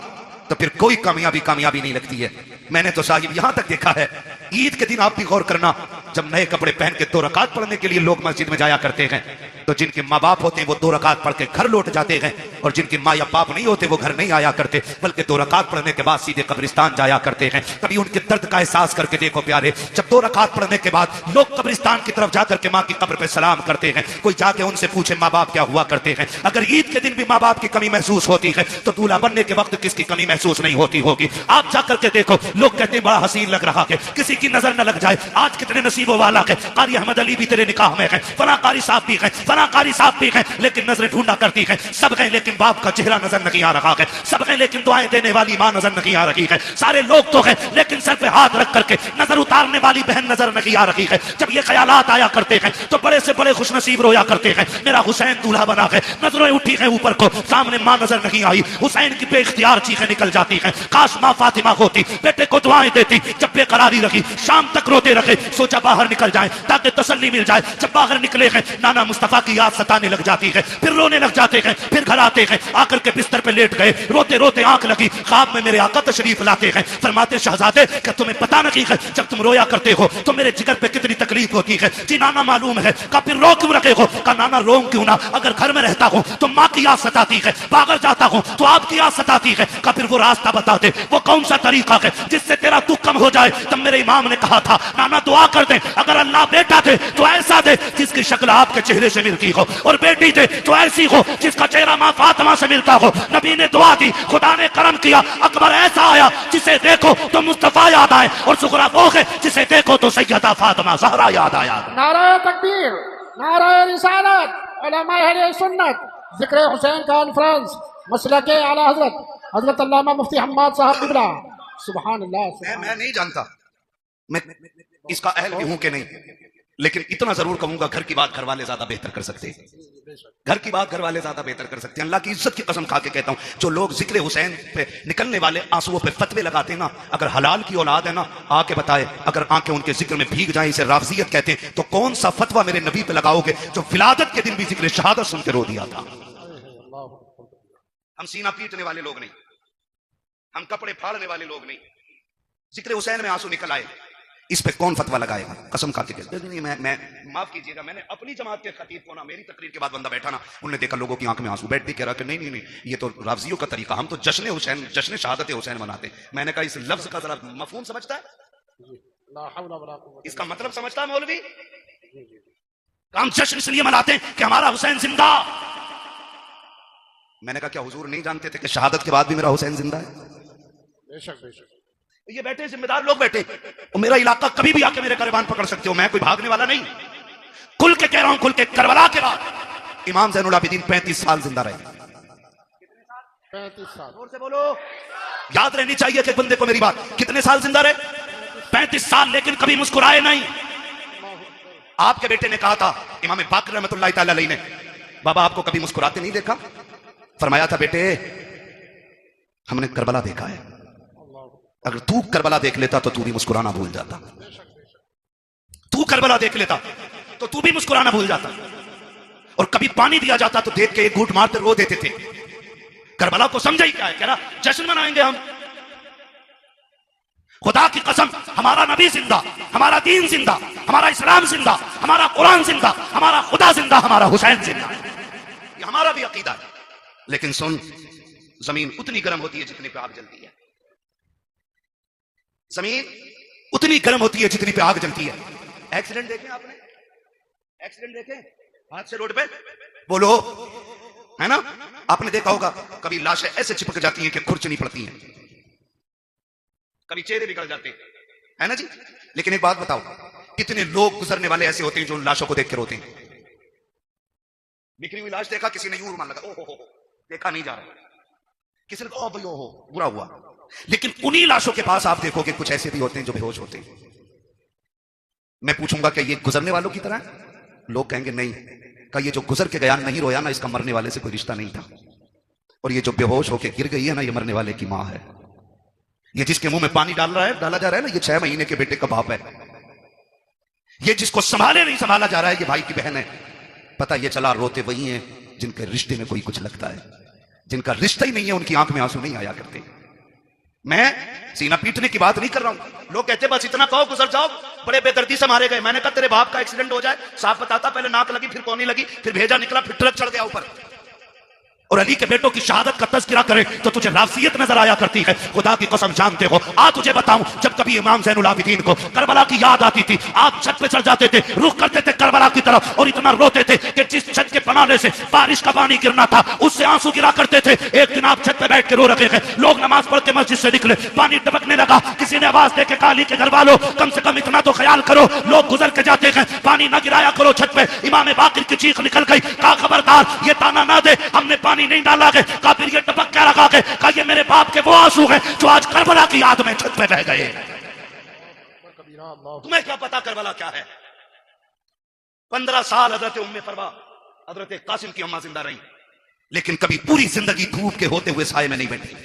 تو پھر کوئی کامیابی نہیں لگتی ہے۔ میں نے تو صاحب یہاں تک دیکھا ہے، عید کے دن آپ بھی غور کرنا، جب نئے کپڑے پہن کے 2 رکعت پڑھنے کے لیے لوگ مسجد میں جایا کرتے ہیں، تو جن کے ماں باپ ہوتے ہیں وہ 2 رکعت پڑھ کے گھر لوٹ جاتے ہیں، اور جن کے ماں یا باپ نہیں ہوتے وہ گھر نہیں آیا کرتے، بلکہ 2 رکعت پڑھنے کے بعد سیدھے قبرستان جایا کرتے ہیں۔ کبھی ان کے درد کا احساس کر کے دیکھو پیارے، جب 2 رکعت پڑھنے کے بعد لوگ قبرستان کی طرف جا کر کے ماں کی قبر پہ سلام کرتے ہیں، کوئی جا کے ان سے پوچھے ماں باپ کیا ہوا کرتے ہیں۔ اگر عید کے دن بھی ماں باپ کی کمی محسوس ہوتی ہے تو دولہا بننے کے وقت کس کی کمی محسوس نہیں ہوتی ہوگی؟ آپ جا کر کے دیکھو، لوگ کہتے ہیں بڑا حسین لگ رہا ہے، کسی کی نظر نہ لگ جائے۔ آج کتنے نصیبوں والا ہے، قاری احمد علی بھی تیرے نکاح میں ہے، فلاں قاری صاحب بھی ہیں، فلاں قاری صاحب بھی ہیں، لیکن نظریں ڈھونڈا کرتی ہیں، سب ہیں لیکن باپ کا چہرہ نظر نہیں آ رہا ہے، سب ہیں لیکن دعائیں دینے والی ماں نظر نہیں آ رہی ہے، سارے لوگ تو ہیں لیکن سر پہ ہاتھ رکھ کر کے نظر اتارنے والی بہن نظر نہیں آ رہی ہے۔ جب یہ خیالات آیا کرتے ہیں تو بڑے سے بڑے خوش نصیب رویا کرتے ہیں، میرا حسین دولہا بنا ہے، نظریں اٹھی ہیں اوپر کو، سامنے ماں نظر نہیں آئی، حسین کی بے اختیار چیخیں نکل جاتی ہیں، کاش ماں فاطمہ ہوتی، بیٹے کو دعائیں دیتی، جب بے قراری رکھی شام تک روتے رکھے، سوچا باہر نکل جائیں تاکہ تسلی مل جائے۔ جب باہر نکلے ہیں نانا مصطفیٰ کی یاد ستانے لگ جاتی ہے، پھر رونے لگ جاتے ہیں، پھر گھر آتے ہیں، آ کر کے بستر پہ لیٹ گئے، روتے روتے آنکھ لگی، خواب میں میرے آقا تشریف لاتے ہیں، فرماتے شہزادے کہ تمہیں پتہ نہیں ہے جب تم رویا کرتے ہو تو میرے جگر پہ کتنی تکلیف ہوتی ہے۔ جی نانا معلوم ہے۔ کہا پھر رو کیوں رکھے ہو؟ کہا نانا روم کیوں نہ، اگر گھر میں رہتا ہوں تو ماں کی یاد ستاتی ہے، باہر جاتا ہوں تو آپ کی یاد ستاتی ہے۔ کہا پھر وہ راستہ بتا دے، وہ کون سا طریقہ ہے جس سے تیرا دکھ کم ہو جائے؟ تب میرے امام نے کہا تھا نانا دعا کر دیں، اگر اللہ بیٹا دے تو ایسا دے جس کی شکل آپ کے چہرے سے ملتی ہو، اور بیٹی دے تو ایسی ہو جس کا چہرہ ماں فاطمہ سے ملتا ہو۔ نبی نے دعا دی، خدا نے کرم کیا، اکبر ایسا آیا جسے دیکھو تو مصطفیٰ یاد آئے، اور سغرا وہ ہے جسے دیکھو تو سیدہ فاطمہ زہرا یاد آیا۔ نعرہ تکبیر، نعرہ رسالت، علماء اہل سنت، ذکر حسین کانفرنس، مسلک اعلی حضرت حضرت علامہ مفتی حماد صاحب قبلہ۔ سبحان اللہ۔ میں نہیں جانتا میں اس کا اہل بھی ہوں کہ نہیں، لیکن اتنا ضرور کہوں گا گھر کی بات گھر والے زیادہ بہتر کر سکتے ہیں، گھر کی بات گھر والے زیادہ بہتر کر سکتے ہیں۔ اللہ کی عزت کی قسم کھا کے کہتا ہوں، جو لوگ ذکر حسین پہ نکلنے والے آنسوؤں پہ فتوے لگاتے ہیں نا، اگر حلال کی اولاد ہے نا آ کے بتائے، اگر آنکھیں ان کے ذکر میں بھیگ جائیں، اسے رافضیت کہتے ہیں، تو کون سا فتویٰ میرے نبی پہ لگاؤ گے جو ولادت کے دن بھی ذکر شہادت سن کے رو دیا تھا؟ ہم سینہ پیٹنے والے لوگ نہیں، ہم کپڑے پھاڑنے والے لوگ نہیں۔ ذکر حسین میں آنسو نکل آئے، اس پہ کون فتوا لگائے گا؟ قسم کھا کے کہتے ہیں میں معاف کیجیے گا، میں نے اپنی جماعت کے خطیب کو نا، میری تقریر کے بعد بندہ بیٹھا نا، انہوں نے دیکھا لوگوں کی آنکھ میں آنسو، بیٹھ کے کہہ رہا کہ نہیں یہ تو رافضیوں کا طریقہ، ہم تو جشن حسین، جشن شہادت حسین مناتے ہیں۔ میں نے کہا اس لفظ کا ذرا مفہوم سمجھتا ہے؟ لا حول ولا قوة اس کا مطلب سمجھتا ہے مولوی؟ ہم جشن اس لیے مناتے ہیں کہ ہمارا حسین زندہ۔ میں نے کہا کیا حضور نہیں جانتے تھے کہ شہادت کے بعد بھی میرا حسین زندہ ہے؟ بے شک بے شک۔ یہ بیٹھے ذمہ دار لوگ بیٹھے، اور میرا علاقہ کبھی بھی آ کے میرے گریبان پکڑ سکتے ہو، میں کوئی بھاگنے والا نہیں، کھل کے کہہ رہا ہوں، کھل کے۔ کربلا کے بعد امام زین العابدین 35 سال زندہ رہے۔ 35 سال۔ زور سے بولو، یاد رہنی چاہیے کہ بندے کو میری بات، کتنے سال زندہ رہے؟ 35 سال، لیکن کبھی مسکرائے نہیں۔ آپ کے بیٹے نے کہا تھا امام باقر رحمۃ اللہ تعالی علیہ نے، بابا آپ کو کبھی مسکراتے نہیں دیکھا؟ فرمایا تھا بیٹے ہم نے کربلا دیکھا ہے، اگر تو کربلا دیکھ لیتا تو تو بھی مسکرانا بھول جاتا، تو کربلا دیکھ لیتا تو تو بھی مسکرانا بھول جاتا، اور کبھی پانی دیا جاتا تو دیکھ کے ایک گھونٹ مارتے رو دیتے تھے۔ کربلا کو سمجھا ہی کیا ہے؟ کہہ رہا جشن منائیں گے ہم، خدا کی قسم ہمارا نبی زندہ، ہمارا دین زندہ، ہمارا اسلام زندہ، ہمارا قرآن زندہ، ہمارا خدا زندہ، ہمارا حسین زندہ، یہ ہمارا بھی عقیدہ ہے۔ لیکن سن، زمین اتنی گرم ہوتی ہے جتنی پہ آگ جلتی ہے، زمین اتنی گرم ہوتی ہے جتنی پہ آگ جلتی ہے۔ ایکسیڈنٹ دیکھیں آپ نے؟ ایکسیڈنٹ دیکھیں حادثے روڈ پہ؟ بولو، ہے نا؟ آپ نے دیکھا ہوگا کبھی لاشیں ایسے چپک جاتی ہیں کہ کھرچ نہیں پڑتی ہیں، کبھی چہرے بگڑ جاتے ہیں، ہے نا جی؟ لیکن ایک بات بتاؤ، کتنے لوگ گزرنے والے ایسے ہوتے ہیں جو ان لاشوں کو دیکھ کے روتے ہیں؟ بکھری ہوئی لاش دیکھا کسی نے یوں رومال لگا، او ہو دیکھا نہیں جا رہا، کسی نے کہا او بھائی او ہو برا ہوا، لیکن انہی لاشوں کے پاس آپ دیکھو کہ کچھ ایسے بھی ہوتے ہیں جو بے ہوش ہوتے ہیں۔ میں پوچھوں گا کہ یہ گزرنے والوں کی طرح ہے؟ لوگ کہیں گے نہیں، کہ یہ جو گزر کے گیا نہیں رویا نا، اس کا مرنے والے سے کوئی رشتہ نہیں تھا، اور یہ جو بے ہوش ہو کے گر گئی ہے نا، یہ مرنے والے کی ماں ہے، یہ جس کے منہ میں پانی ڈالا جا رہا ہے نا، یہ 6 مہینے کے بیٹے کا باپ ہے، یہ جس کو سنبھالے نہیں سنبھالا جا رہا ہے، یہ بھائی کی بہن ہے۔ پتہ یہ چلا روتے وہی ہیں جن کے رشتے میں کوئی کچھ لگتا ہے، جن کا رشتہ ہی نہیں ہے ان کی آنکھ میں آنسو نہیں آیا کرتے۔ میں سینہ پیٹنے کی بات نہیں کر رہا ہوں، لوگ کہتے بس اتنا کہو گزر جاؤ، بڑے بے دردی سے مارے گئے۔ میں نے کہا تیرے باپ کا ایکسیڈنٹ ہو جائے، صاحب بتاتا پہلے ناک لگی پھر کونی لگی پھر بھیجا نکلا پھر ٹرک چڑھ گیا اوپر، اور علی کے بیٹوں کی شہادت کا تذکرہ کرے تو تجھے رافضیت نظر آیا کرتی ہے۔ خدا کی قسم جانتے ہو، تجھے بتاؤں، جب کبھی امام زین العابدین کو کربلا کی یاد آتی تھی، آپ چھت پہ چڑھ جاتے تھے، رخ کرتے تھے کربلا کی طرف، اور اتنا روتے تھے کہ جس چھت کے پنانے سے بارش کا پانی گرنا تھا اس سے آنسو گرا کرتے تھے۔ ایک دن آپ چھت پہ بیٹھ کے رو رہے ہیں، لوگ نماز پڑھ کے مسجد سے نکلے، پانی ٹپکنے لگا، کسی نے آواز دے کے کہا علی کے گھر والوں کم سے کم اتنا تو خیال کرو، لوگ گزر کے جاتے ہیں، پانی نہ گرایا کرو چھت پہ۔ امام باقر کی چیخ نکل گئی، کہا خبردار یہ تانا نہ دے، ہم نے پانی نہیں ڈالا ہے۔ کہا پھر یہ ٹپک کیا لگا کے؟ کہا یہ میرے باپ کے وہ آنسو ہیں جو آج کربلا کی یاد میں چھت پہ بہ گئے۔ تمہیں کیا پتا کربلا کیا ہے؟ 15 سال حضرت ام فروا، حضرت قاسم کی اماں زندہ رہی، لیکن کبھی پوری زندگی دھوپ کے ہوتے ہوئے سائے میں نہیں بیٹھی۔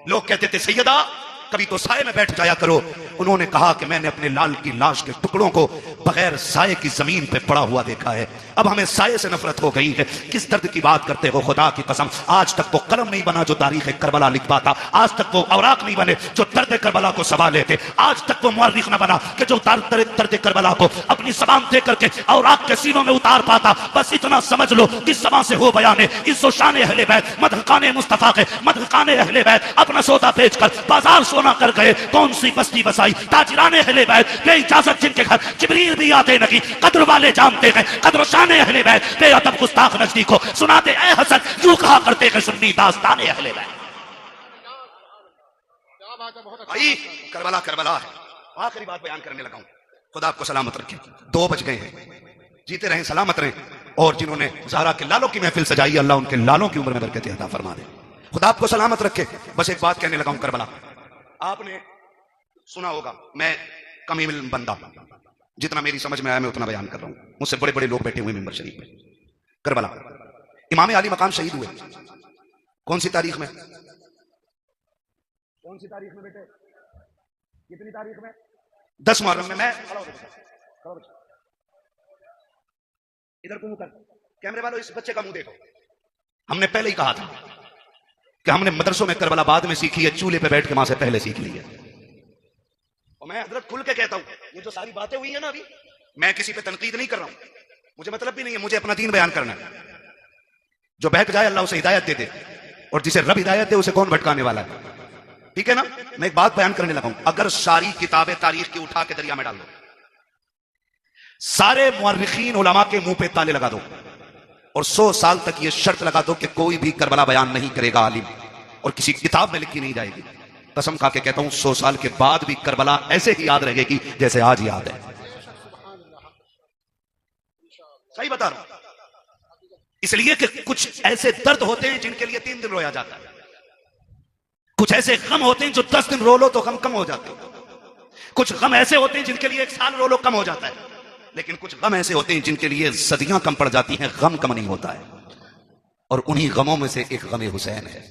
لوگ کہتے تھے سیدہ کبھی تو سائے میں بیٹھ جایا کرو۔ انہوں نے کہا کہ میں نے اپنے لال کی لاش کے ٹکڑوں کو بغیر سائے کی زمین پہ پڑا ہوا دیکھا ہے، اب ہمیں سائے سے نفرت ہو گئی ہے۔ کس درد کی بات کرتے ہو؟ خدا کی قسم آج تک وہ قلم نہیں بنا جو تاریخ کربلا لکھ پاتا، آج تک وہ اوراق نہیں بنے جو درد کربلا کو سنبھال لیتے، آج تک وہ مورخ نہ بنا کہ جو درد کربلا کو اپنی زبان دے کر کے اوراق کے سینوں میں اتار پاتا۔ بس اتنا سمجھ لو کس زبان سے ہو بیان عز و شان اہل بیت، مدحقان مصطفیٰ کے مدحقان اہل بیت اپنا سودا بیچ کر بازار سونا کر گئے، کون سی بستی بسائی، تاجران اہل بیت بے اجازت جن کے گھر جبریل بھی آتے نہیں، قدر والے جانتے ہیں قدر و شان اہل بیت، بے ادب گستاخ نزدیک کو سناتے اے حسن، یوں کہا کرتے ہیں سنی داستان اہل بیت۔ بھائی کربلا کربلا ہے۔ آخری بات بیان کرنے لگا ہوں، خدا آپ کو سلامت رکھے۔ 2 بج گئے ہیں، جیتے رہیں سلامت رہیں، اور جنہوں نے زہرا کے لالوں کی محفل سجائی اللہ ان کے لالوں کی عمر میں برکت عطا فرما دے، خدا آپ کو سلامت رکھے۔ بس ایک بات کہنے لگا ہوں، کربلا آپ نے سنا ہوگا، میں کم علم بندہ، جتنا میری سمجھ میں آیا میں اتنا بیان کر رہا ہوں، مجھ سے بڑے بڑے لوگ بیٹھے ہوئے ممبر شریف میں۔ کربلا امام علی مقام شہید ہوئے کون سی تاریخ میں؟ کون سی تاریخ میں بیٹے؟ کتنی تاریخ میں؟ 10 محرم میں۔ ادھر کو منہ کر، کیمرے والوں اس بچے کا منہ دیکھو۔ ہم نے پہلے ہی کہا تھا کہ ہم نے مدرسوں میں کربلا بعد میں سیکھی ہے، چولہے پہ بیٹھ کے ماں سے پہلے سیکھ لی ہے۔ اور میں حضرت کھل کے کہتا ہوں یہ جو ساری باتیں ہوئی ہیں نا ابھی، میں کسی پہ تنقید نہیں کر رہا ہوں، مجھے مطلب بھی نہیں ہے، مجھے اپنا دین بیان کرنا ہے. جو بہک جائے اللہ اسے ہدایت دے دے، اور جسے رب ہدایت دے اسے کون بھٹکانے والا ہے. ٹھیک ہے نا. میں ایک بات بیان کرنے لگا ہوں، اگر ساری کتابیں تاریخ کی اٹھا کے دریا میں ڈال دو، سارے مورخین علماء کے منہ پہ تالے لگا دو، اور 100 سال تک یہ شرط لگا دو کہ کوئی بھی کربلا بیان نہیں کرے گا عالم، اور کسی کتاب میں لکھی نہیں جائے گی، قسم کھا کے کہتا ہوں 100 سال کے بعد بھی کربلا ایسے ہی یاد رہے گی جیسے آج یاد ہے. صحیح بتا رہا ہوں. اس لیے کہ کچھ ایسے درد ہوتے ہیں جن کے لیے 3 دن رویا جاتا ہے، کچھ ایسے غم ہوتے ہیں جو 10 دن رو لو تو غم کم ہو جاتے ہیں، کچھ غم ایسے ہوتے ہیں جن کے لیے 1 سال رو لو کم ہو جاتا ہے، لیکن کچھ غم ایسے ہوتے ہیں جن کے لیے صدیاں کم پڑ جاتی ہیں، غم کم نہیں ہوتا ہے. اور انہی غموں میں سے ایک غم حسین ہے،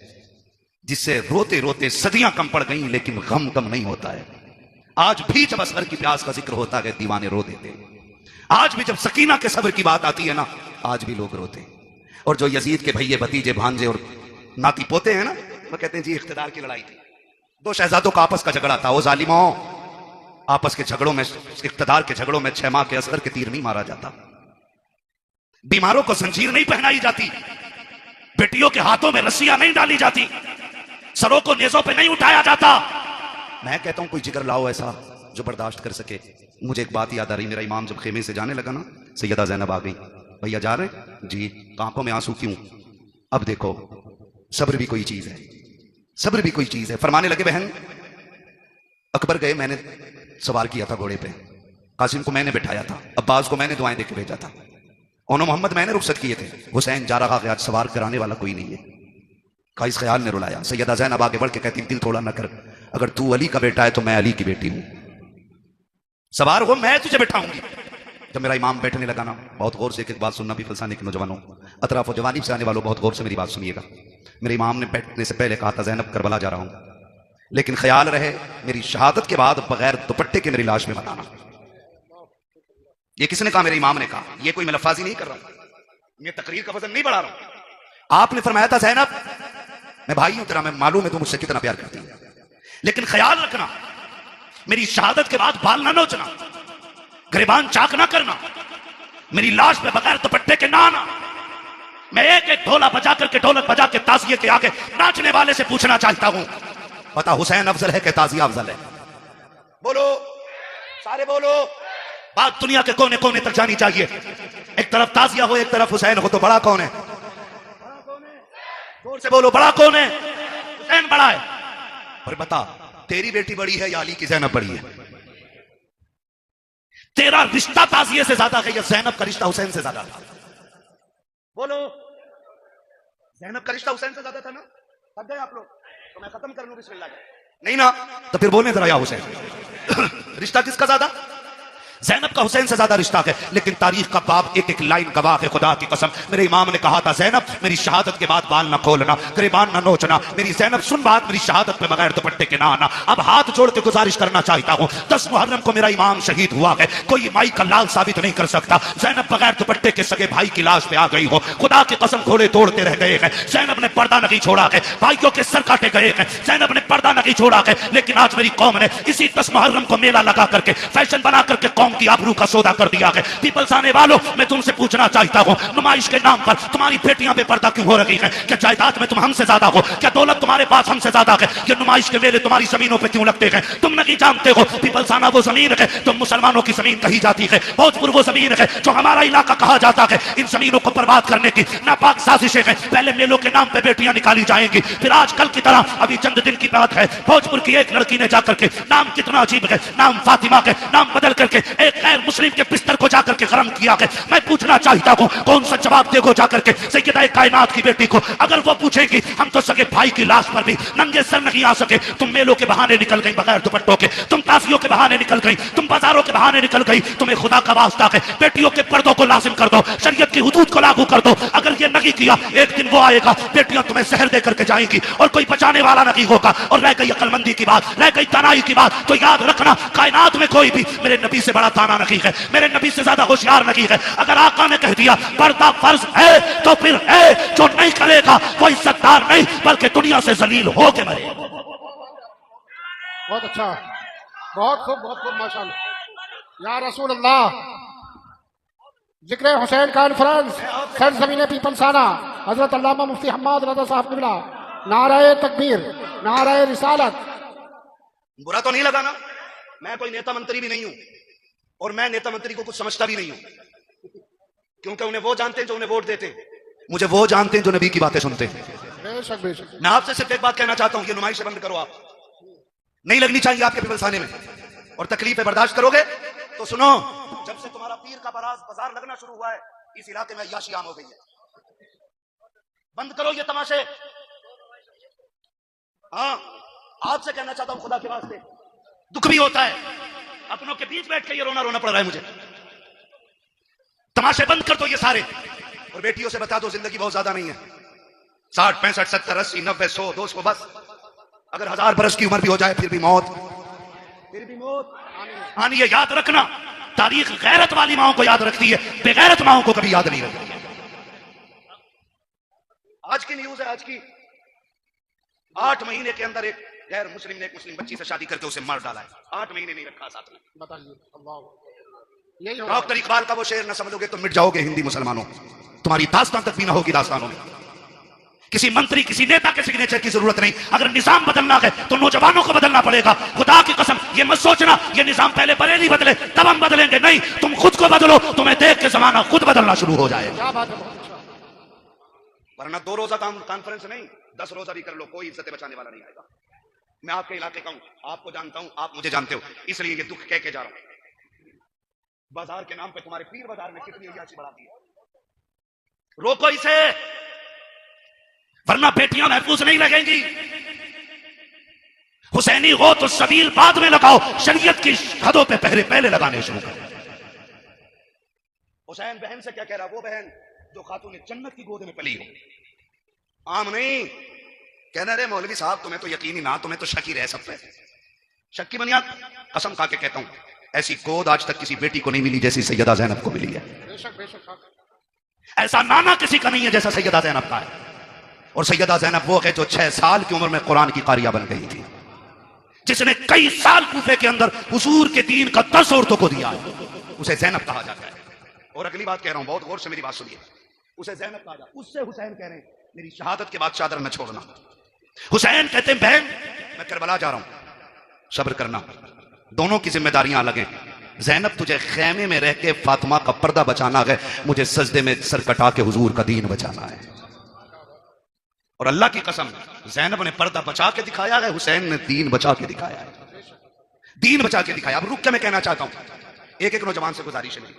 جس سے روتے روتے صدیاں کم پڑ گئیں لیکن غم کم نہیں ہوتا ہے. آج بھی جب اصغر کی پیاس کا ذکر ہوتا ہے دیوانے رو دیتے، آج بھی جب سکینہ کے صبر کی بات آتی ہے نا آج بھی لوگ روتے. اور جو یزید کے بھائیے بھتیجے بھانجے اور ناتی پوتے ہیں نا وہ کہتے ہیں جی اقتدار کی لڑائی تھی، 2 شہزادوں کا آپس کا جھگڑا تھا، وہ ظالموں آپس کے جھگڑوں میں، اقتدار کے جھگڑوں میں 6 ماہ کے اصغر کے تیر نہیں مارا جاتا، بیماروں کو زنجیر نہیں پہنائی جاتی، بیٹیوں کے ہاتھوں میں رسیاں نہیں ڈالی جاتی، سروں کو نیزوں پہ نہیں اٹھایا جاتا. میں کہتا ہوں کوئی جگر لاؤ ایسا جو برداشت کر سکے. مجھے ایک بات یاد آ رہی، میرا امام جب خیمے سے جانے لگا نا سیدہ زینب آ گئی، بھیا جا رہے جی، آنکھوں میں آنسو کیوں؟ اب دیکھو صبر بھی کوئی چیز ہے، صبر بھی کوئی چیز ہے. فرمانے لگے بہن اکبر گئے، میں نے سوار کیا تھا گھوڑے پہ، قاسم کو میں نے بٹھایا تھا، عباس کو میں نے دعائیں دے کے بھیجا تھا، اونو محمد میں نے رخصت کیے تھے، حسین جا رہا کہ آج سوار کرانے والا کوئی نہیں ہے. کا اس خیال نے رلایا. سیدہ زینب آگے بڑھ کے کہتی دل تھوڑا نہ کر، اگر تو علی کا بیٹا ہے تو میں علی کی بیٹی ہوں، سوار ہو میں تجھے بٹھاؤں گی. جب میرا امام بیٹھنے لگا نا بہت غور سے ایک بات سننا بھی فلسانے کے نوجوانوں، اطراف و جوانب سے آنے والوں بہت غور سے میری بات سنیے گا. میرے امام نے بیٹھنے سے پہلے کہا تھا زینب کربلا جا رہا ہوں، لیکن خیال رہے میری شہادت کے بعد بغیر دوپٹے کے میری لاش میں مت آنا. یہ کس نے کہا؟ میرے امام نے کہا. یہ کوئی میں لفاظی نہیں کر رہا ہوں، یہ تقریر کا وزن نہیں بڑھا رہا ہوں. آپ نے فرمایا تھا زینب میں بھائی ہوں تیرا، میں معلوم ہے تو مجھ سے کتنا پیار کرتی ہے، لیکن خیال رکھنا میری شہادت کے بعد بال نہ نوچنا، گریبان چاک نہ کرنا، میری لاش پہ بغیر دوپٹے کے نہ آنا. میں ایک ایک ڈھولا بجا کر کے ڈھولک بجا کے تعزیے کے آگے ناچنے والے سے پوچھنا چاہتا ہوں پتا حسین افضل ہے کہ تعزیہ افضل ہے؟ بولو سارے بولو. بات دنیا کے کونے کونے تک جانی چاہیے. ایک طرف تعزیہ ہو ایک طرف حسین ہو تو بڑا کون ہے؟ زور سے بولو بڑا کون ہے؟ حسین بڑا ہے. اور بتا تیری بیٹی بڑی ہے یا علی کی زینب بڑی ہے؟ تیرا رشتہ تعزیے سے زیادہ ہے یا زینب کا رشتہ حسین سے زیادہ تھا؟ بولو. زینب کا رشتہ حسین سے زیادہ تھا نا؟ تب گئے آپ لوگ تو میں ختم کر لوں بسم اللہ نہیں نا تو پھر بولنے ذرا یا حسین. رشتہ کس کا زیادہ؟ زینب کا حسین سے زیادہ رشتہ ہے. لیکن تاریخ کا باب ایک ایک لائن گواہ ہے. خدا کی قسم میرے امام نے کہا تھا زینب میری شہادت کے بعد بال نہ کھولنا، گریبان نہ نوچنا. میری زینب سن بات، میری شہادت پہ بغیر دوپٹے کے نہ آنا. اب ہاتھ جوڑ کے گزارش کرنا چاہتا ہوں 10 محرم کو میرا امام شہید ہوا ہے، کوئی مائی کا لال ثابت نہیں کر سکتا. زینب بغیر دوپٹے کے سگے بھائی کی لاش پہ آ گئی ہو. خدا کی قسم گھوڑے توڑتے رہ گئے ہیں. زینب نے پردہ نہیں چھوڑا ہے، بھائیوں کے سر کاٹے گئے ہیں. زینب نے پردہ نہیں چھوڑا ہے. لیکن آج میری قوم نے اسی 10 محرم کو میلہ لگا کر کے فیشن بنا کر کے قوم کی آبرو کا سودا کر دیا ہے. پیپلز آنے والوں میں تم سے پوچھنا چاہتا ہوں نمائش کے نام پر تمہاری بیٹیاں بے پردہ کیوں ہو رہی ہیں؟ کیا جائیداد میں تم ہم سے زیادہ ہو؟ کیا دولت تمہارے پاس ہم سے زیادہ ہے؟ یہ نمائش کے میلے تمہاری زمینوں پہ کیوں لگتے ہیں؟ تم نہیں جانتے ہو پیپلز آنا وہ زمین ہے جو مسلمانوں کی زمین کہی جاتی ہے، بھوجپور وہ زمین ہے جو ہمارا علاقہ کہا جاتا ہے. ان زمینوں کو برباد کرنے کی ناپاک سازشیں ہیں. پہلے میلوں کے نام پہ بیٹیاں نکالی جائیں گی، پھر آج کل کی طرح ابھی چند دن کی بات ہے بھوجپور کی ایک لڑکی نے جا کر کے نام کتنا عجیب ہے، نام فاطمہ کے نام بدل کر کے ایک غیر مسلم کے بستر کو جا کر کے غرم کیا ہے. میں پوچھنا چاہتا ہوں کون سا جواب دے گو جا کر کے سیدہ کائنات کی بیٹی کو؟ اگر وہ پوچھے گی ہم تو سگے بھائی کی لاش پر بھی ننگے سر نہیں آ سکے. تم میلوں کے بہانے نکل گئی بغیر دوپٹوں کے، تم تعزیوں کے بہانے نکل گئی، تم بازاروں کے بہانے نکل گئی. تمہیں خدا کا واسطہ ہے بیٹیوں کے پردوں کو لازم کر دو، شریعت کی حدود کو لاگو کر دو. اگر یہ نہیں کیا ایک دن وہ آئے گا بیٹیاں تمہیں زہر دے کر کے جائیں گی اور کوئی بچانے والا نہیں ہوگا. اور رہ گئی عقل مندی کی بات، رہ گئی دانائی کی بات، تو یاد رکھنا کائنات میں کوئی بھی میرے نبی سے بڑا دانا نہیں ہے، میرے نبی سے زیادہ ہوشیار نہیں ہے. اگر آقا نے کہہ دیا پردہ فرض ہے تو پھر ہے، جو نہیں کرے گا وہ عزت دار نہیں بلکہ دنیا سے ذلیل ہو کے مرے. بہت اچھا. بہت خوب ماشاءاللہ. یا رسول اللہ. ذکر حسین کانفرنس سرزمین پیپل سانہ حضرت علامہ مفتی حماد رضا صاحب قبلہ. نعرہ تکبیر، نعرہ رسالت. برا تو نہیں لگا نا؟ میں کوئی نیتا منتری بھی نہیں ہوں، اور میں نیتا منتری کو کچھ سمجھتا بھی نہیں ہوں، کیونکہ انہیں وہ جانتے ہیں جو انہیں ووٹ دیتے ہیں، مجھے وہ جانتے ہیں جو نبی کی باتیں سنتے ہیں. بے شک بے شک. میں آپ سے صرف ایک بات کہنا چاہتا ہوں، یہ نمائشیں بند کرو. آپ نہیں لگنی چاہیے آپ کے پیپلسانے میں، اور تکلیفیں برداشت کرو گے تو سنو، جب سے تمہارا پیر کا بازار لگنا شروع ہوا ہے اس علاقے میں عیاشی عام ہو گئی ہے. بند کرو یہ تماشے. ہاں آپ سے کہنا چاہتا ہوں خدا کے واسطے، دکھ بھی ہوتا ہے، اپنوں کے بیچ بیٹھ کے یہ رونا پڑ رہا ہے مجھے. تماشے بند کر دو یہ سارے، اور بیٹیوں سے بتا دو زندگی بہت زیادہ نہیں ہے. 60 65 70 80 90 100 200 بس. اگر 1000 برس کی عمر بھی ہو جائے پھر بھی موت آنی ہے. یاد رکھنا، تاریخ غیرت والی ماؤں کو یاد رکھتی ہے، بے غیرت ماؤں کو کبھی یاد نہیں رکھتی. آج کی نیوز ہے، آج کی 8 مہینے کے اندر ایک غیر مسلم نے ایک مسلم بچی سے شادی کر کے اسے مار ڈالا ہے. 8 مہینے نہیں رکھا ساتھ میں. بتائیے. اللہ. یہی ڈاکٹر اقبال کا وہ شعر نہ سمجھو گے تو مٹ جاؤ گے ہندی مسلمانوں، تمہاری داستان تک بھی نہ ہوگی داستانوں میں. کسی منتری کسی نیتا کے سگنیچر کی ضرورت نہیں. اگر نظام بدلنا ہے تو نوجوانوں کو بدلنا پڑے گا. خدا کی قسم یہ مت سوچنا یہ نظام پہلے بریلی بدلے تب ہم بدلیں گے، نہیں، تم خود کو بدلو، تمہیں دیکھ کے زمانہ خود بدلنا شروع ہو جائے. کیا بات ہے. ورنہ 2 روزہ کانفرنس نہیں، 10 روزہ بھی کر لو، کوئی عزت بچانے والا نہیں آئے گا. میں آپ کے علاقے کا ہوں، آپ کو جانتا ہوں، آپ مجھے جانتے ہو، اس لیے یہ دکھ کہہ کے جا رہا ہوں. بازار کے نام پہ تمہارے پیر بازار میں کتنی عیاشی بڑھا دی ہے. روکو اسے، ورنہ بیٹیاں محفوظ نہیں لگیں گی. حسینی ہو تو سبیل بعد میں لگاؤ، شریعت کی حدوں پہ پہرے پہلے لگانے شروع کرو. حسین بہن سے کیا کہہ رہا؟ وہ بہن جو خاتون جنت کی گود میں پلی ہو، عام نہیں. کہنا رہے مولوی صاحب تمہیں تو یقینی نہ، تمہیں تو شک ہی رہ سکتا ہے. شک کی بنیاد قسم کھا کے کہتا ہوں ایسی گود آج تک کسی بیٹی کو نہیں ملی جیسی سیدہ زینب کو ملی ہے. بے شک بے شک. ایسا نانا کسی کا نہیں ہے جیسا سیدہ زینب کا ہے. اور سیدہ زینب وہ ہے جو 6 سال کی عمر میں قرآن کی قاریہ بن گئی تھی، جس نے کئی سال کوفے کے اندر حضور کے دین کا 10 عورتوں کو دیا ہے. اسے زینب کہا جاتا ہے. اور اگلی بات کہہ رہا ہوں، بہت غور سے میری بات سنیے. اسے زینب کہا جاتا ہے، اس سے حسین کہہ رہے ہیں میری شہادت کے بعد چادر نہ چھوڑنا. حسین کہتے ہیں بہن میں کربلا جا رہا ہوں، صبر کرنا، دونوں کی ذمہ داریاں الگ ہیں. زینب تجھے خیمے میں رہ کے فاطمہ کا پردہ بچانا ہے، مجھے سجدے میں سر کٹا کے حضور کا دین بچانا ہے. اور اللہ کی قسم زینب نے پردہ بچا کے دکھایا ہے، حسین نے دین بچا کے دکھایا ہے. دین بچا کے دکھایا. اب رک کے میں کہنا چاہتا ہوں، ایک نوجوان سے گزارش ہے میری،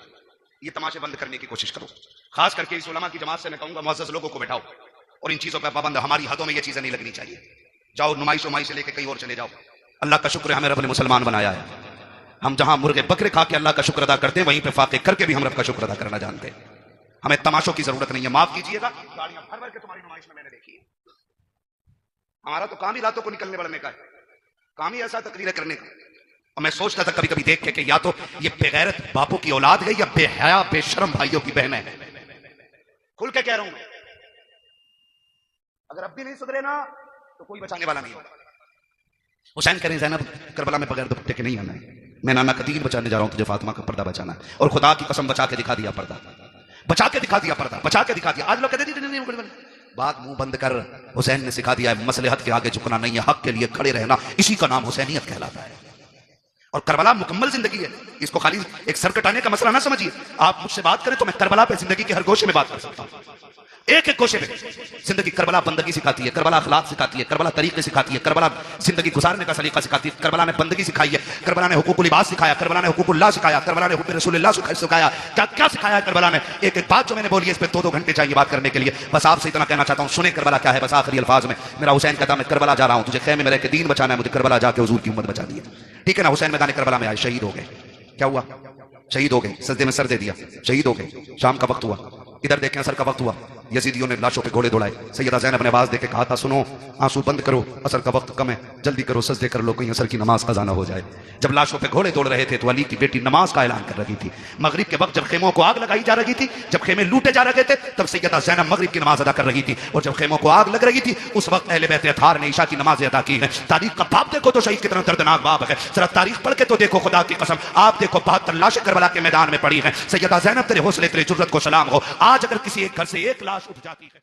یہ تماشے بند کرنے کی کوشش کرو. خاص کر کے اس علماء کی جماعت سے میں کہوں گا معزز لوگوں کو بٹھاؤ اور ان چیزوں پہ پابند. ہماری حدوں میں یہ چیزیں نہیں لگنی چاہیے. جاؤ نمائش سے لے کے کہیں اور چلے جاؤ. اللہ کا شکر ہے ہمیں رب نے مسلمان بنایا ہے. ہم جہاں مرغے بکرے کھا کے اللہ کا شکر ادا کرتے ہیں، وہیں پہ فاقے کر کے بھی ہم رب کا شکر ادا کرنا جانتے ہیں. ہمیں تماشوں کی ضرورت نہیں ہے. معاف کیجیے گا، گاڑیاں بھر بھر کے تمہاری نمائش میں نے دیکھی ہے. ہمارا تو کام ہی راتوں کو نکلنے بڑھنے کا ہے، کام ہی ایسا تقریر کرنے کا. اور میں سوچتا تھا کبھی کبھی دیکھ کے کہ یا تو یہ بے غیرت باپوں کی اولاد ہے یا بے حیا بے شرم بھائیوں کی بہن ہے. کھل کے کہہ رہا ہوں میں، اگر اب بھی نہیں سدھرے نا تو کوئی بچانے والا نہیں ہوگا. حسین کہہ رہے ہیں زینب کربلا میں بغیر دوپٹے کے نہیں آنا ہے، میں نانا کا دین بچانے جا رہا ہوں، تجھے فاطمہ کا پردہ بچانا ہے. اور خدا کی قسم بچا کے دکھا دیا پردہ، بچا کے دکھا دیا پردہ، بچا کے دکھا دیا. آج لوگ کہتے ہیں بات منہ بند کر. حسین نے سکھا دیا ہے مصلحت کے آگے جھکنا نہیں ہے، حق کے لیے کھڑے رہنا، اسی کا نام حسینیت کہلاتا ہے. اور کربلا مکمل زندگی ہے، اس کو خالی ایک سر کٹانے کا مسئلہ نہ سمجھیے. آپ مجھ سے بات کریں تو میں کربلا پہ زندگی کے ہر گوشے میں بات کر سکتا ہوں. ایک ایک گوشے میں زندگی. کربلا بندگی سکھاتی ہے، کربلا اخلاق سکھاتی ہے، کربلا طریقے سکھاتی ہے، کربلا زندگی گزارنے کا سلیقہ سکھاتی ہے. کربلا نے بندگی سکھائی ہے، کربلا نے حقوق لباس سکھایا، کربلا نے حقوق اللہ سکھایا، کربلا نے حقوق رسول اللہ سکھایا. کیا کیا سکھایا ہے کربلا نے. ایک ایک بات جو میں نے بولی ہے اس پہ 2 گھنٹے چاہیے بات کرنے کے لیے. بس آپ سے اتنا کہنا چاہتا ہوں، سنیں کربلا کیا ہے بس آخری الفاظ میں. میرا حسین کہتا میں کربلا جا رہا ہوں، تجھے خیمے میں رہ کے دین بچانا ہے، مجھے کربلا جا کے حضور کی امت بچانی ہے. ٹھیک ہے نا. حسین میدان کربلا میں آئے، شہید ہو گئے. کیا ہوا؟ شہید ہو گئے. سجدے میں سر دے دیا، شہید ہو گئے. شام کا وقت ہوا، ادھر دیکھیں اثر کا وقت ہوا. یزیدیوں نے لاشوں پہ گھوڑے دوڑائے. سیدہ زینب نے آواز دے کے کہا تھا سنو آنسو بند کرو, اثر کا وقت کم ہے, جلدی کرو سجدے کر لو, کہیں اثر کی نماز قضا نہ ہو جائے. جب لاشوں پہ گھوڑے دوڑ رہے تھے تو علی کی بیٹی نماز کا اعلان کر رہی تھی. مغرب کے وقت جب خیموں کو آگ لگائی جا رہی تھی, جب خیمے لوٹے جا رہے تھے, تب سیدہ زینب مغرب کی نماز ادا کر رہی تھی. اور جب خیموں کو آگ لگ رہی تھی اس وقت اہل بیت اطہار نے عشاء کی نماز ادا کی ہے. تاریخ کا باب دیکھو تو شہید کتنا دردناک باب ہے. ذرا تاریخ پڑھ کے تو دیکھو, خدا کی قسم آپ دیکھو 72 لاشیں کربلا کے میدان میں پڑی ہیں. سیدہ زینب تیرے حوصلے تیرے جرت کو سلام ہو. آج اگر کسی ایک گھر سے ایک لاش اٹھ جاتی ہے